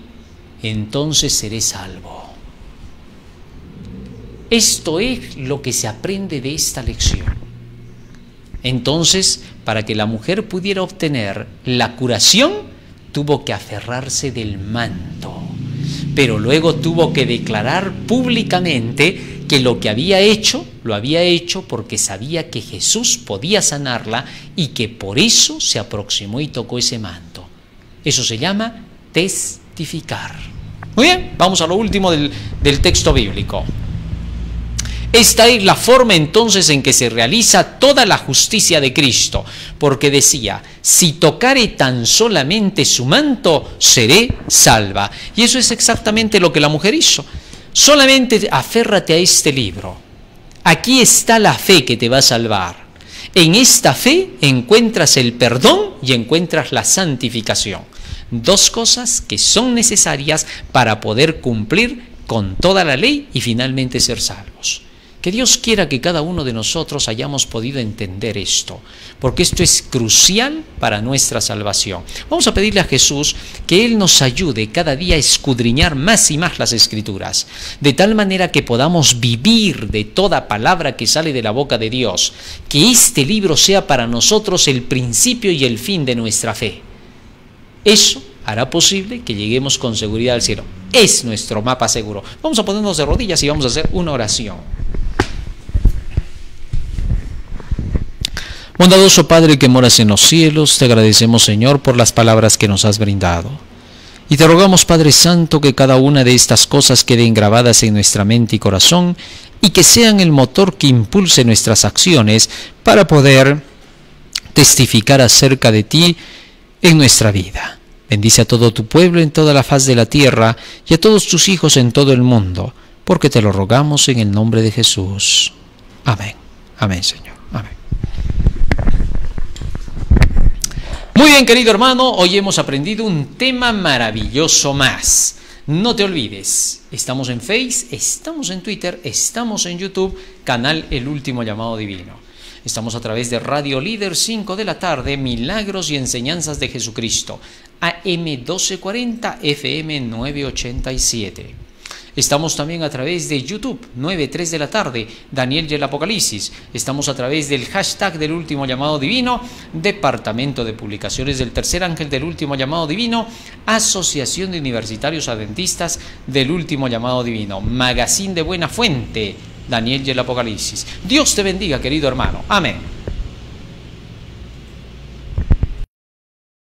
entonces seré salvo. Esto es lo que se aprende de esta lección. Entonces, para que la mujer pudiera obtener la curación, tuvo que aferrarse del manto. Pero luego tuvo que declarar públicamente que lo que había hecho, lo había hecho porque sabía que Jesús podía sanarla y que por eso se aproximó y tocó ese manto. Eso se llama testificar. Muy bien, vamos a lo último del texto bíblico. Esta es la forma entonces en que se realiza toda la justicia de Cristo, porque decía, si tocare tan solamente su manto, seré salva. Y eso es exactamente lo que la mujer hizo. Solamente aférrate a este libro. Aquí está la fe que te va a salvar. En esta fe encuentras el perdón y encuentras la santificación. 2 cosas que son necesarias para poder cumplir con toda la ley y finalmente ser salvos. Que Dios quiera que cada uno de nosotros hayamos podido entender esto, porque esto es crucial para nuestra salvación. Vamos a pedirle a Jesús que Él nos ayude cada día a escudriñar más y más las Escrituras, de tal manera que podamos vivir de toda palabra que sale de la boca de Dios, que este libro sea para nosotros el principio y el fin de nuestra fe. Eso hará posible que lleguemos con seguridad al cielo. Es nuestro mapa seguro. Vamos a ponernos de rodillas y vamos a hacer una oración. Bondadoso Padre que moras en los cielos, te agradecemos, Señor, por las palabras que nos has brindado. Y te rogamos, Padre Santo, que cada una de estas cosas queden grabadas en nuestra mente y corazón y que sean el motor que impulse nuestras acciones para poder testificar acerca de ti en nuestra vida. Bendice a todo tu pueblo en toda la faz de la tierra y a todos tus hijos en todo el mundo, porque te lo rogamos en el nombre de Jesús. Amén. Amén, Señor. Amén. Muy bien, querido hermano, hoy hemos aprendido un tema maravilloso más. No te olvides, estamos en Face, estamos en Twitter, estamos en YouTube, canal El Último Llamado Divino. Estamos a través de Radio Líder 5 de la tarde, Milagros y Enseñanzas de Jesucristo, AM 1240, FM 987. Estamos también a través de YouTube, 9:03 de la tarde, Daniel y el Apocalipsis. Estamos a través del hashtag del Último Llamado Divino, Departamento de Publicaciones del Tercer Ángel del Último Llamado Divino, Asociación de Universitarios Adventistas del Último Llamado Divino, Magazine de Buena Fuente, Daniel y el Apocalipsis. Dios te bendiga, querido hermano. Amén.